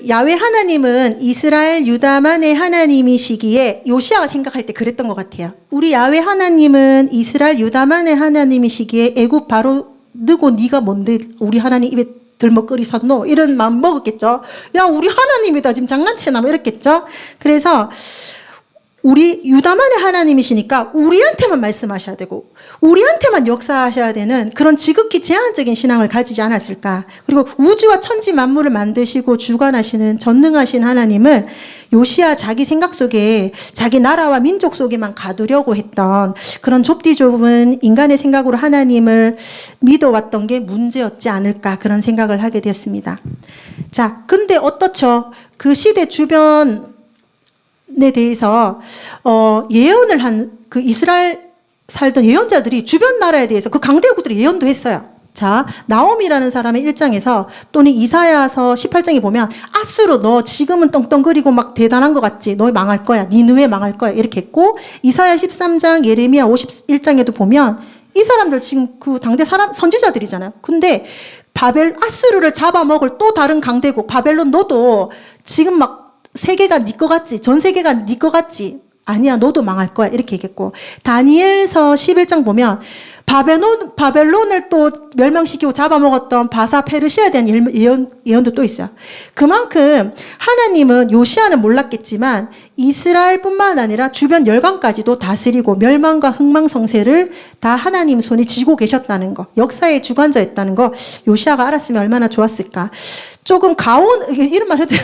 야훼 하나님은 이스라엘 유다만의 하나님이시기에 요시아가 생각할 때 그랬던 것 같아요. 우리 야훼 하나님은 이스라엘 유다만의 하나님이시기에 애굽 바로 너고 네가 뭔데 우리 하나님 입에 들먹거리 샀노? 이런 마음 먹었겠죠. 야, 우리 하나님이다. 지금 장난치나? 뭐 이랬겠죠. 그래서 우리 유다만의 하나님이시니까 우리한테만 말씀하셔야 되고 우리한테만 역사하셔야 되는 그런 지극히 제한적인 신앙을 가지지 않았을까. 그리고 우주와 천지 만물을 만드시고 주관하시는 전능하신 하나님을 요시야 자기 생각 속에 자기 나라와 민족 속에만 가두려고 했던 그런 좁디 좁은 인간의 생각으로 하나님을 믿어왔던 게 문제였지 않을까, 그런 생각을 하게 되었습니다. 자, 근데 어떻죠? 그 시대 주변에 대해서 예언을 한 그 이스라엘 살던 예언자들이 주변 나라에 대해서 그 강대국들이 예언도 했어요. 자, 나옴이라는 사람의 1장에서 또는 이사야서 18장에 보면 아수르 너 지금은 떵떵거리고 막 대단한 것 같지? 너 망할 거야. 니느웨 망할 거야. 이렇게 했고, 이사야 13장, 예레미야 51장에도 보면 이 사람들 지금 그 당대 선지자들이잖아요. 근데 아수르를 잡아먹을 또 다른 강대국 바벨론, 너도 지금 막 세계가 네 거 같지? 전 세계가 네 거 같지? 아니야, 너도 망할 거야. 이렇게 얘기했고, 다니엘서 11장 보면 바벨론을 또 멸망시키고 잡아먹었던 바사 페르시아에 대한 예언도 또 있어요. 그만큼 하나님은 요시아는 몰랐겠지만 이스라엘뿐만 아니라 주변 열강까지도 다스리고 멸망과 흥망성쇠를 다 하나님 손에 쥐고 계셨다는 거, 역사의 주관자였다는 거 요시아가 알았으면 얼마나 좋았을까. 조금 이런 말 해도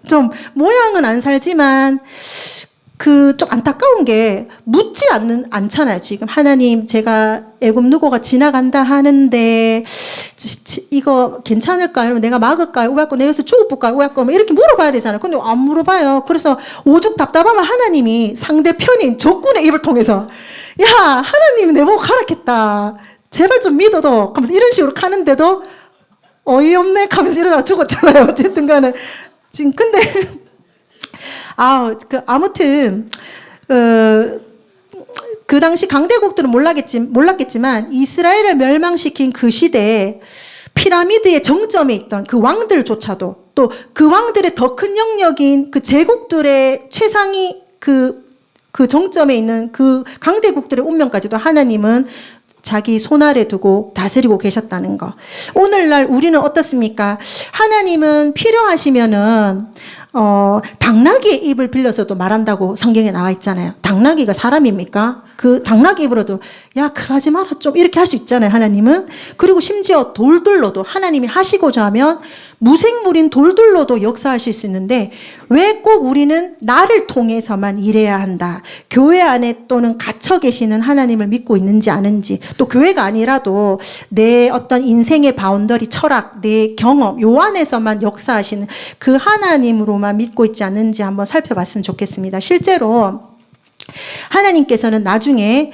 좀 모양은 안 살지만 좀 안타까운 게 묻지 않잖아요. 지금 하나님, 제가 애굽 누고가 지나간다 하는데 이거 괜찮을까요? 이러면 내가 막을까요? 왜 내가 여기서 죽어볼까요? 왜 이렇게 물어봐야 되잖아요. 근데 안 물어봐요. 그래서 오죽 답답하면 하나님이 상대편인 적군의 입을 통해서 야, 하나님이 내보고 가라겠다. 제발 좀 믿어도 하면서 이런 식으로 가는데도 어이없네 하면서 이러다가 죽었잖아요. 어쨌든 간에 지금 근데 아무튼 그 당시 강대국들은 몰랐겠지만 이스라엘을 멸망시킨 그 시대에 피라미드의 정점에 있던 그 왕들조차도, 또 그 왕들의 더 큰 영역인 그 제국들의 최상위 그 정점에 있는 그 강대국들의 운명까지도 하나님은 자기 손 아래 두고 다스리고 계셨다는 거. 오늘날 우리는 어떻습니까? 하나님은 필요하시면은 당나귀의 입을 빌려서도 말한다고 성경에 나와 있잖아요. 당나귀가 사람입니까? 그 당나귀 입으로도 야, 그러지 마라 좀 이렇게 할 수 있잖아요, 하나님은. 그리고 심지어 돌들로도 하나님이 하시고자 하면 무생물인 돌들로도 역사하실 수 있는데 왜 꼭 우리는 나를 통해서만 일해야 한다. 교회 안에 또는 갇혀 계시는 하나님을 믿고 있는지 아는지, 또 교회가 아니라도 내 어떤 인생의 바운더리, 철학, 내 경험 요 안에서만 역사하시는 그 하나님으로만 믿고 있지 않는지 한번 살펴봤으면 좋겠습니다. 실제로 하나님께서는 나중에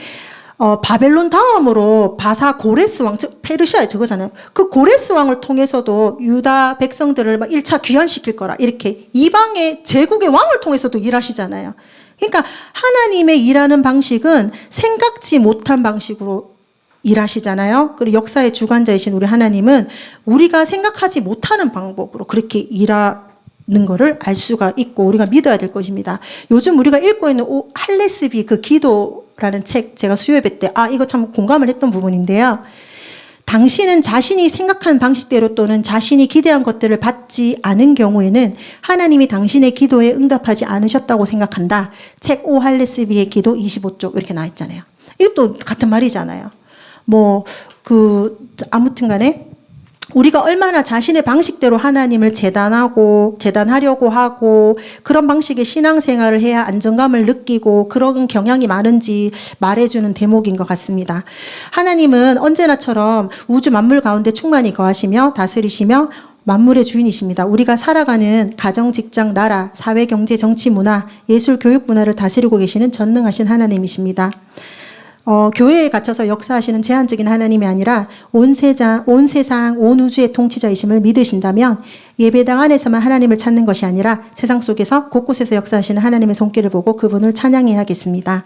바벨론 다음으로 바사 고레스 왕, 즉 페르시아에 저거잖아요. 그 고레스 왕을 통해서도 유다 백성들을 막 1차 귀환시킬 거라, 이렇게 이방의 제국의 왕을 통해서도 일하시잖아요. 그러니까 하나님의 일하는 방식은 생각지 못한 방식으로 일하시잖아요. 그리고 역사의 주관자이신 우리 하나님은 우리가 생각하지 못하는 방법으로 그렇게 일하는 거를 알 수가 있고 우리가 믿어야 될 것입니다. 요즘 우리가 읽고 있는 할레스비 그 기도라는 책, 제가 수요예배 때 이거 참 공감을 했던 부분인데요. 당신은 자신이 생각한 방식대로 또는 자신이 기대한 것들을 받지 않은 경우에는 하나님이 당신의 기도에 응답하지 않으셨다고 생각한다. 책 오 할레스비의 기도 25쪽 이렇게 나와 있잖아요. 이것도 같은 말이잖아요. 아무튼 간에 우리가 얼마나 자신의 방식대로 하나님을 재단하려고 하고 그런 방식의 신앙생활을 해야 안정감을 느끼고 그런 경향이 많은지 말해주는 대목인 것 같습니다. 하나님은 언제나처럼 우주 만물 가운데 충만히 거하시며 다스리시며 만물의 주인이십니다. 우리가 살아가는 가정, 직장, 나라, 사회, 경제, 정치, 문화, 예술, 교육 문화를 다스리고 계시는 전능하신 하나님이십니다. 교회에 갇혀서 역사하시는 제한적인 하나님이 아니라 온 세상, 온 우주의 통치자이심을 믿으신다면 예배당 안에서만 하나님을 찾는 것이 아니라 세상 속에서 곳곳에서 역사하시는 하나님의 손길을 보고 그분을 찬양해야겠습니다.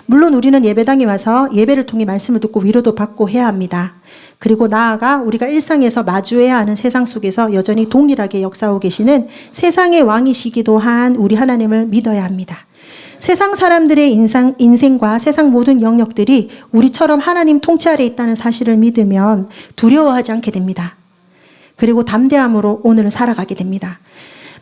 물론 우리는 예배당에 와서 예배를 통해 말씀을 듣고 위로도 받고 해야 합니다. 그리고 나아가 우리가 일상에서 마주해야 하는 세상 속에서 여전히 동일하게 역사하고 계시는 세상의 왕이시기도 한 우리 하나님을 믿어야 합니다. 세상 사람들의 인생과 세상 모든 영역들이 우리처럼 하나님 통치 아래 있다는 사실을 믿으면 두려워하지 않게 됩니다. 그리고 담대함으로 오늘을 살아가게 됩니다.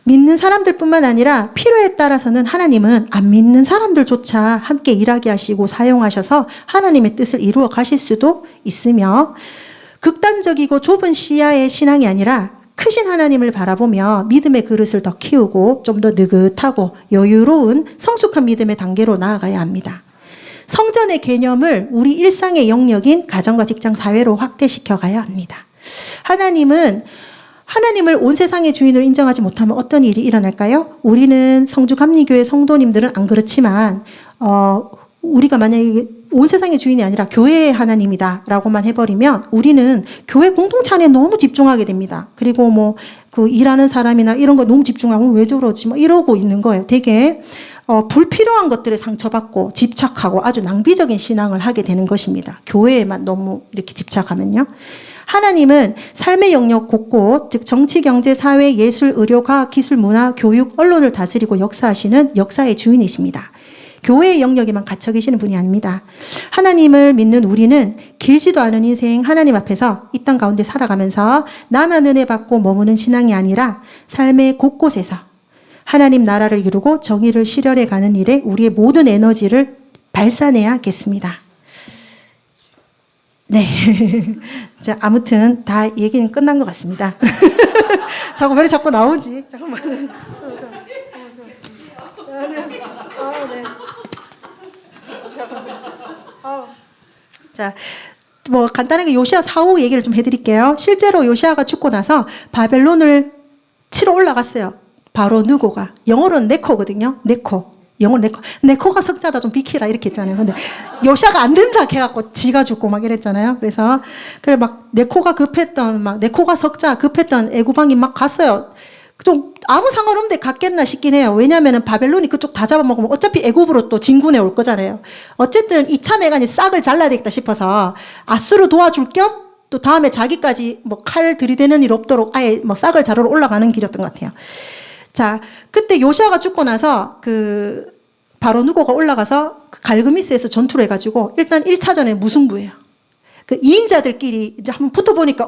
믿는 사람들뿐만 아니라 필요에 따라서는 하나님은 안 믿는 사람들조차 함께 일하게 하시고 사용하셔서 하나님의 뜻을 이루어 가실 수도 있으며 극단적이고 좁은 시야의 신앙이 아니라 크신 하나님을 바라보며 믿음의 그릇을 더 키우고 좀 더 느긋하고 여유로운 성숙한 믿음의 단계로 나아가야 합니다. 성전의 개념을 우리 일상의 영역인 가정과 직장, 사회로 확대시켜 가야 합니다. 하나님을 온 세상의 주인으로 인정하지 못하면 어떤 일이 일어날까요? 우리는 성주감리교회 성도님들은 안 그렇지만 우리가 만약에 온 세상의 주인이 아니라 교회의 하나님이다 라고만 해버리면 우리는 교회 공동체 안에 너무 집중하게 됩니다. 그리고 그 일하는 사람이나 이런 거 너무 집중하고 왜 저러지 이러고 있는 거예요. 되게 불필요한 것들에 상처받고 집착하고 아주 낭비적인 신앙을 하게 되는 것입니다. 교회에만 너무 이렇게 집착하면요. 하나님은 삶의 영역 곳곳, 즉 정치, 경제, 사회, 예술, 의료, 과학, 기술, 문화, 교육, 언론을 다스리고 역사하시는 역사의 주인이십니다. 교회의 영역에만 갇혀 계시는 분이 아닙니다. 하나님을 믿는 우리는 길지도 않은 인생 하나님 앞에서 이 땅 가운데 살아가면서 나만 은혜 받고 머무는 신앙이 아니라 삶의 곳곳에서 하나님 나라를 이루고 정의를 실현해 가는 일에 우리의 모든 에너지를 발산해야겠습니다. 네. 자, 아무튼 다 얘기는 끝난 것 같습니다. 왜 자꾸 나오지? 잠깐만. 네. 자, 간단하게 요시야 사후 얘기를 좀 해드릴게요. 실제로 요시야가 죽고 나서 바벨론을 치러 올라갔어요. 바로 느고가. 영어로는 네코거든요. 영어로 네코. 네코가 석자다 좀 비키라 이렇게 했잖아요. 근데 요시야가 안 된다 해갖고 지가 죽고 막 이랬잖아요. 그래서 네코가 석자 급했던 애구방이 막 갔어요. 좀 아무 상관없는데 갔겠나 싶긴 해요. 왜냐하면 바벨론이 그쪽 다 잡아먹으면 어차피 애굽으로 또 진군해 올 거잖아요. 어쨌든 2차 매간이 싹을 잘라야 되겠다 싶어서 아수르 도와줄 겸 또 다음에 자기까지 칼 들이대는 일 없도록 아예 싹을 자르러 올라가는 길이었던 것 같아요. 자, 그때 요시야가 죽고 나서 바로 누고가 올라가서 갈그미스에서 전투를 해가지고 일단 1차전에 무승부예요. 그 2인자들끼리 이제 한번 붙어보니까,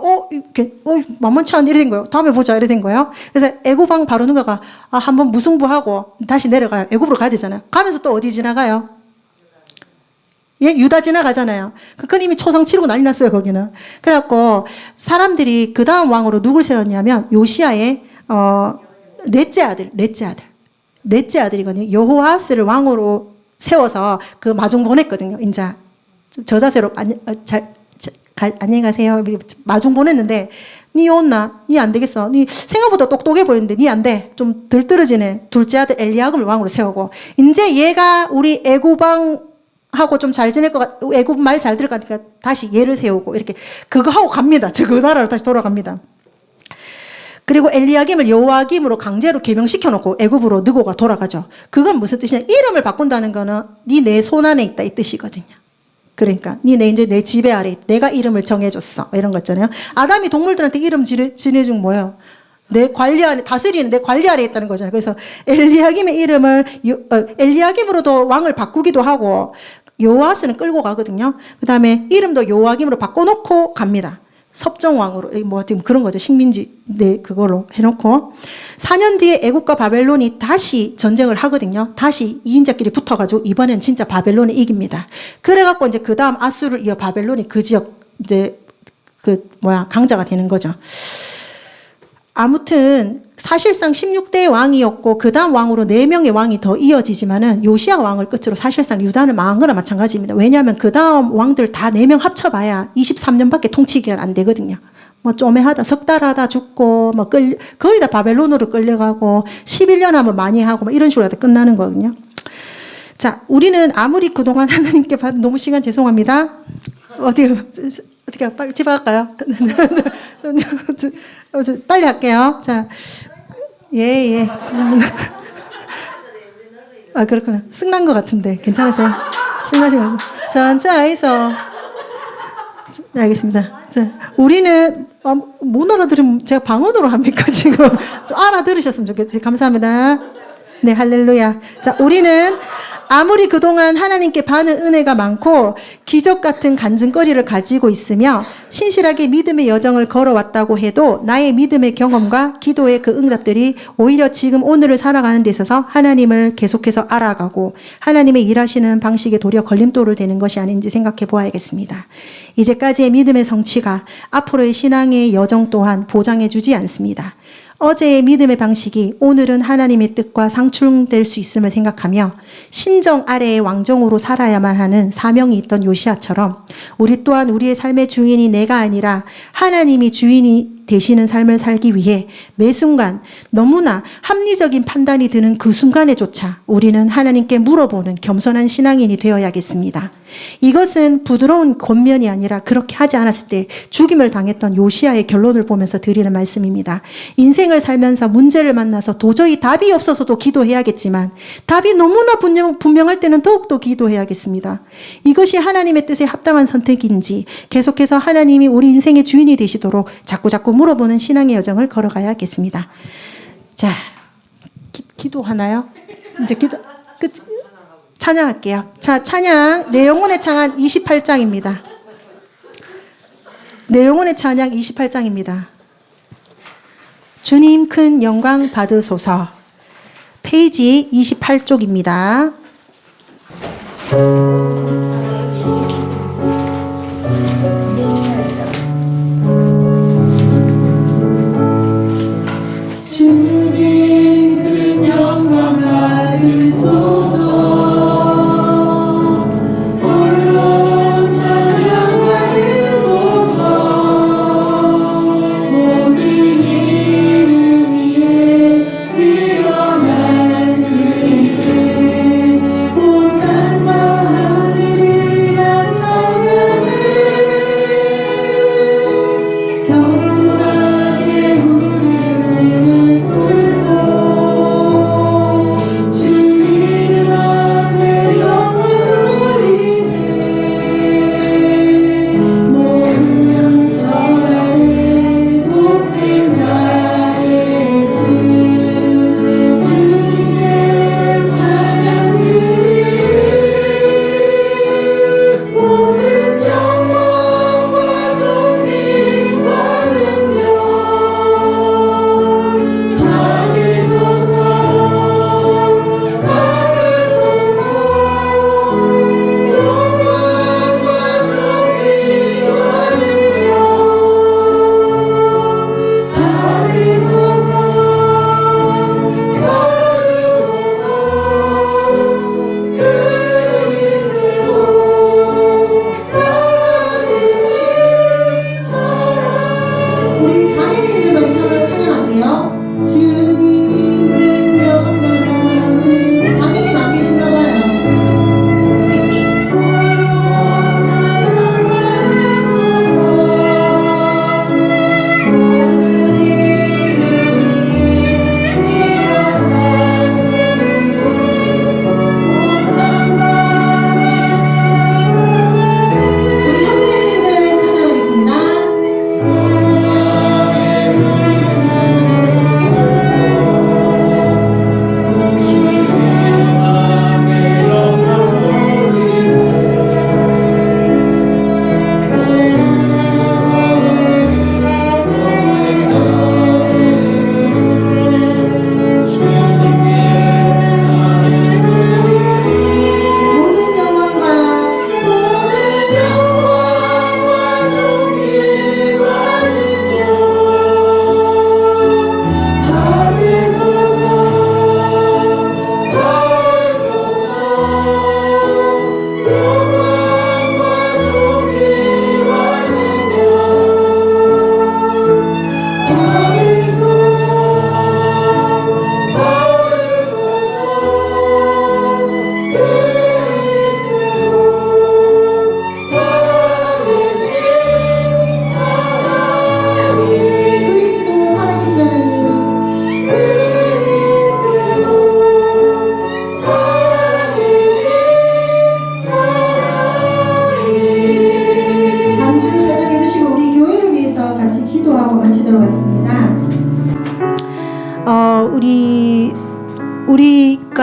만만치 않은 일이 된 거예요. 다음에 보자, 이래 된 거예요. 그래서 애굽왕 바로 누가가, 한번 무승부하고 다시 내려가요. 애굽으로 가야 되잖아요. 가면서 또 어디 지나가요? 예, 유다 지나가잖아요. 그건 이미 초성 치르고 난리 났어요, 거기는. 그래갖고, 사람들이 그 다음 왕으로 누굴 세웠냐면, 요시야의, 넷째 아들이거든요. 여호아스를 왕으로 세워서 그 마중 보냈거든요. 인자. 저 자세로, 안녕히 가세요. 마중 보냈는데 니 온나? 니 안 되겠어. 니 생각보다 똑똑해 보이는데 니 안 돼. 좀 덜 떨어지네. 둘째 아들 엘리야금을 왕으로 세우고 이제 얘가 우리 애굽왕하고 좀 잘 지낼 것 같, 애굽 말 잘 들을 것 같으니까 다시 얘를 세우고 이렇게 그거 하고 갑니다. 저 그 나라로 다시 돌아갑니다. 그리고 엘리야김을 여호와김으로 강제로 개명시켜 놓고 애굽으로 느고가 돌아가죠. 그건 무슨 뜻이냐? 이름을 바꾼다는 거는 니 내 손 안에 있다 이 뜻이거든요. 그러니까 니 내 이제 내 지배 아래 있다. 내가 이름을 정해줬어 이런 거 있잖아요. 아담이 동물들한테 이름 지내준 뭐예요? 내 관리 안에 다스리는 내 관리 아래 있다는 거잖아요. 그래서 엘리야김의 이름을 엘리야김으로도 왕을 바꾸기도 하고 요아스는 끌고 가거든요. 그다음에 이름도 요아김으로 바꿔놓고 갑니다. 섭정왕으로 뭐 그런 거죠. 식민지 네 그걸로 해놓고 4년 뒤에 애국과 바벨론이 다시 전쟁을 하거든요. 다시 2인자끼리 붙어가지고 이번엔 진짜 바벨론이 이깁니다. 그래갖고 이제 그 다음 아수를 이어 바벨론이 그 지역 이제 강자가 되는 거죠. 아무튼 사실상 16대 왕이었고 그 다음 왕으로 4명의 왕이 더 이어지지만은 요시야 왕을 끝으로 사실상 유다는 망한 거나 마찬가지입니다. 왜냐하면 그 다음 왕들 다 4명 합쳐봐야 23년밖에 통치기가 안 되거든요. 뭐 쪼매하다 석 달 하다 죽고 뭐 거의 다 바벨론으로 끌려가고 11년 하면 많이 하고 뭐 이런 식으로 하다 끝나는 거거든요. 자, 우리는 아무리 그동안 하나님께 받은 너무 시간 죄송합니다. 어떻게 빨리 집에 갈까요? 빨리 할게요. 자, 예. 아, 그렇구나. 승난 것 같은데 괜찮으세요? 승나시면 천천히 해서. 알겠습니다. 자, 우리는 못 알아들으면 제가 방언으로 합니까 지금? 좀 알아들으셨으면 좋겠어요. 감사합니다. 네, 할렐루야. 자, 우리는 아무리 그동안 하나님께 받은 은혜가 많고 기적 같은 간증거리를 가지고 있으며 신실하게 믿음의 여정을 걸어왔다고 해도 나의 믿음의 경험과 기도의 그 응답들이 오히려 지금 오늘을 살아가는 데 있어서 하나님을 계속해서 알아가고 하나님의 일하시는 방식에 도리어 걸림돌을 대는 것이 아닌지 생각해 보아야겠습니다. 이제까지의 믿음의 성취가 앞으로의 신앙의 여정 또한 보장해 주지 않습니다. 어제의 믿음의 방식이 오늘은 하나님의 뜻과 상충될 수 있음을 생각하며 신정 아래의 왕정으로 살아야만 하는 사명이 있던 요시야처럼 우리 또한 우리의 삶의 주인이 내가 아니라 하나님이 주인이 되시는 삶을 살기 위해 매 순간 너무나 합리적인 판단이 드는 그 순간에조차 우리는 하나님께 물어보는 겸손한 신앙인이 되어야겠습니다. 이것은 부드러운 권면이 아니라 그렇게 하지 않았을 때 죽임을 당했던 요시야의 결론을 보면서 드리는 말씀입니다. 인생을 살면서 문제를 만나서 도저히 답이 없어서도 기도해야겠지만 답이 너무나 분명할 때는 더욱더 기도해야겠습니다. 이것이 하나님의 뜻에 합당한 선택인지 계속해서 하나님이 우리 인생의 주인이 되시도록 자꾸 물어보는 신앙의 여정을 걸어가야겠습니다. 자, 기도하나요? 이제 기도 끝. 찬양할게요. 자, 찬양 내 영혼의 찬양 28장입니다. 내 영혼의 찬양 28장입니다. 주님 큰 영광 받으소서. 페이지 28쪽입니다. 주님 큰 영광 받으소서. 온 땅과 하늘을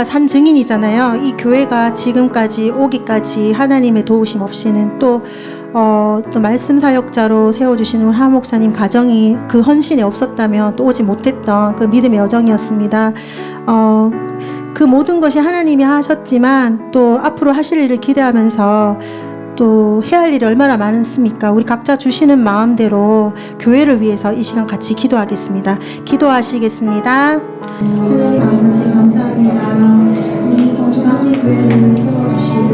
교회가 산 증인이잖아요. 이 교회가 지금까지 오기까지 하나님의 도우심 없이는 또 말씀 사역자로 세워주시는 하 목사님 가정이 그 헌신이 없었다면 또 오지 못했던 그 믿음의 여정이었습니다. 그 모든 것이 하나님이 하셨지만 또 앞으로 하실 일을 기대하면서 또 해야 할 일이 얼마나 많습니까? 우리 각자 주시는 마음대로 교회를 위해서 이 시간 같이 기도하겠습니다. 기도하시겠습니다. 하나님 아버지 감사합니다. 우리 성주방리 교회를 세워주시고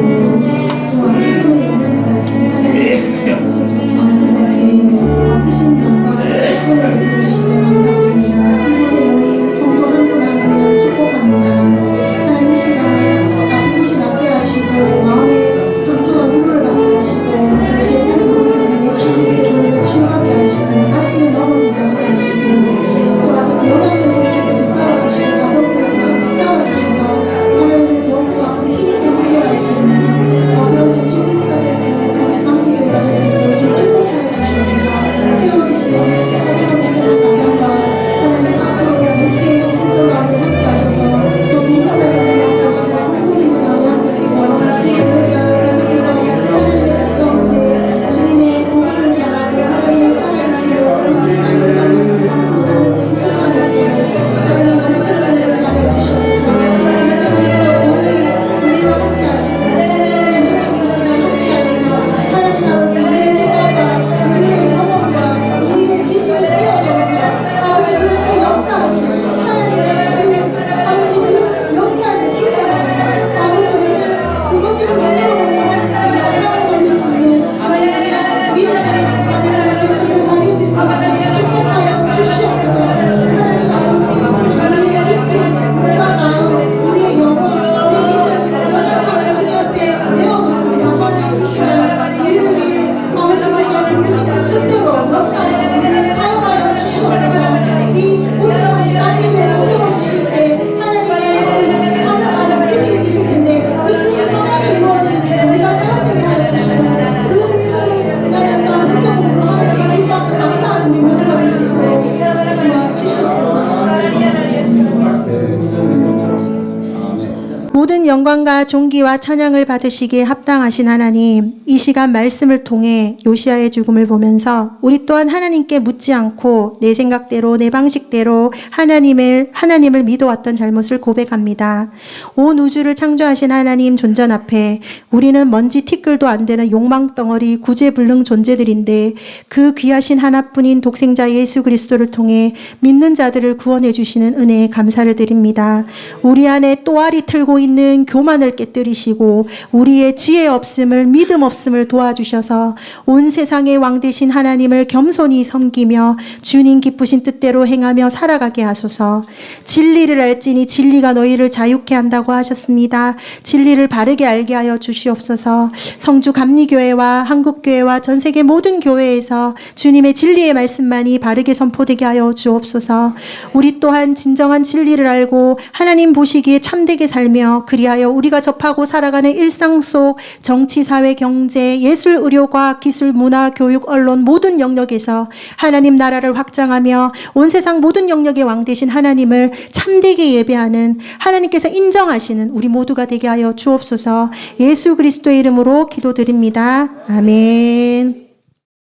또 아버지 교회 이르기까지 하나님께서 좋지 않은 이렇게 크신 영광을 특별히 보여주시길 감사드립니다. 이곳에 모인 성도 한 분 한 분을 축복합니다. 하나님 이 시간 아픈 곳이 낫게 하시고 마음의 상처와 위로를 받게 하시고 죄된 부분들이 예수 그리스도로 치유받게 하시고 다시는 넘어지지 않게 하시고 또 아버지 연약한 손들을 붙잡아 주시고 가족들을 붙잡아 주셔서 하나님의 도움과 앞으로 힘있게 성결할 수 있는 그런 전충기지가 될 수 있는 성주감리교회가 될 수 있도록 좀 축복하여 주시면서 세워주시는 하지만 목사님 가정과 하나님 앞으로 목회 인정 가운데 함께 하셔서 또 동반자들과 함께 하시고 성도님들과 함께 하셔서 이 교회가 계속해서 하나님의 뜻 가운데 주님의 복음을 전하고 하나님의 살아계시는 온 세상 열방을 전하는 데 부족함이 없도록 하나님 넘치는 은혜를 가하여 주시옵소서. 예수 그리스도 오늘이 우리와 함께 하시고 성령님의 능력이 이 시간 함께 하여서 하나님 아버지 우리의 생각과 우리의 경험과 우리의 지식을 뛰어넘어서 아버지 그렇게 역사하시는 하나님의 아버지 그 역사를 기대합니다. 아버지 우리는 그것을 눈으로 보고 하나님께 영광을 돌릴 수 있는 우리의 위대한 자녀를 백성을 다닐 수 있도록 축복하여 주시옵소서. 하나님 아버지 우리의 지친 우리와 나의 우리의 영혼 우리의 믿음 연약함을 주님 앞에 내어놓습니다. 하나님 이 시간 우리를 위해 아버지께서 기쁘시는 뜻대로 역사하시는 우리를 사용하여 주시옵소서. 이 모세 성지 감리교회로 세워주실 때 하나님의 그 하나님의 뜻이 있으실 텐데 그 뜻이 선하게 이루어지는 일에 우리가 사용되게 하여 주시고 그 일들을 인하여서 지켜보고 하나님께 기뻐하고 감사하는 우리 모두가 될 수 있도록 도와주시옵소서. 모든 영광과 존귀와 찬양을 받으시기에 합당하신 하나님, 이 시간 말씀을 통해 요시아의 죽음을 보면서 우리 또한 하나님께 묻지 않고 내 생각대로 내 방식대로 하나님을 믿어왔던 잘못을 고백합니다. 온 우주를 창조하신 하나님 존전 앞에 우리는 먼지 티끌도 안 되는 욕망덩어리 구제불능 존재들인데 그 귀하신 하나뿐인 독생자 예수 그리스도를 통해 믿는 자들을 구원해 주시는 은혜에 감사를 드립니다. 우리 안에 또아리 틀고 있는 교만을 깨뜨리시고 우리의 지혜 없음을 믿음 없음을 도와주셔서 온 세상의 왕 되신 하나님을 겸손히 섬기며 주님 기쁘신 뜻대로 행하며 살아가게 하소서. 진리를 알지니 진리가 너희를 자유케 한다고 하셨습니다. 진리를 바르게 알게 하여 주시옵소서. 성주 감리교회와 한국교회와 전 세계 모든 교회에서 주님의 진리의 말씀만이 바르게 선포되게 하여 주옵소서. 우리 또한 진정한 진리를 알고 하나님 보시기에 참되게 살며 그리하여 우리가 접하고 살아가는 일상 속 정치, 사회, 경제, 예술, 의료, 과학, 기술, 문화, 교육, 언론 모든 영역에서 하나님 나라를 확장하며 온 세상 모든 영역의 왕 되신 하나님을 참되게 예배하는 하나님께서 인정하시는 우리 모두가 되게 하여 주옵소서. 예수 그리스도의 이름으로 기도드립니다. 아멘.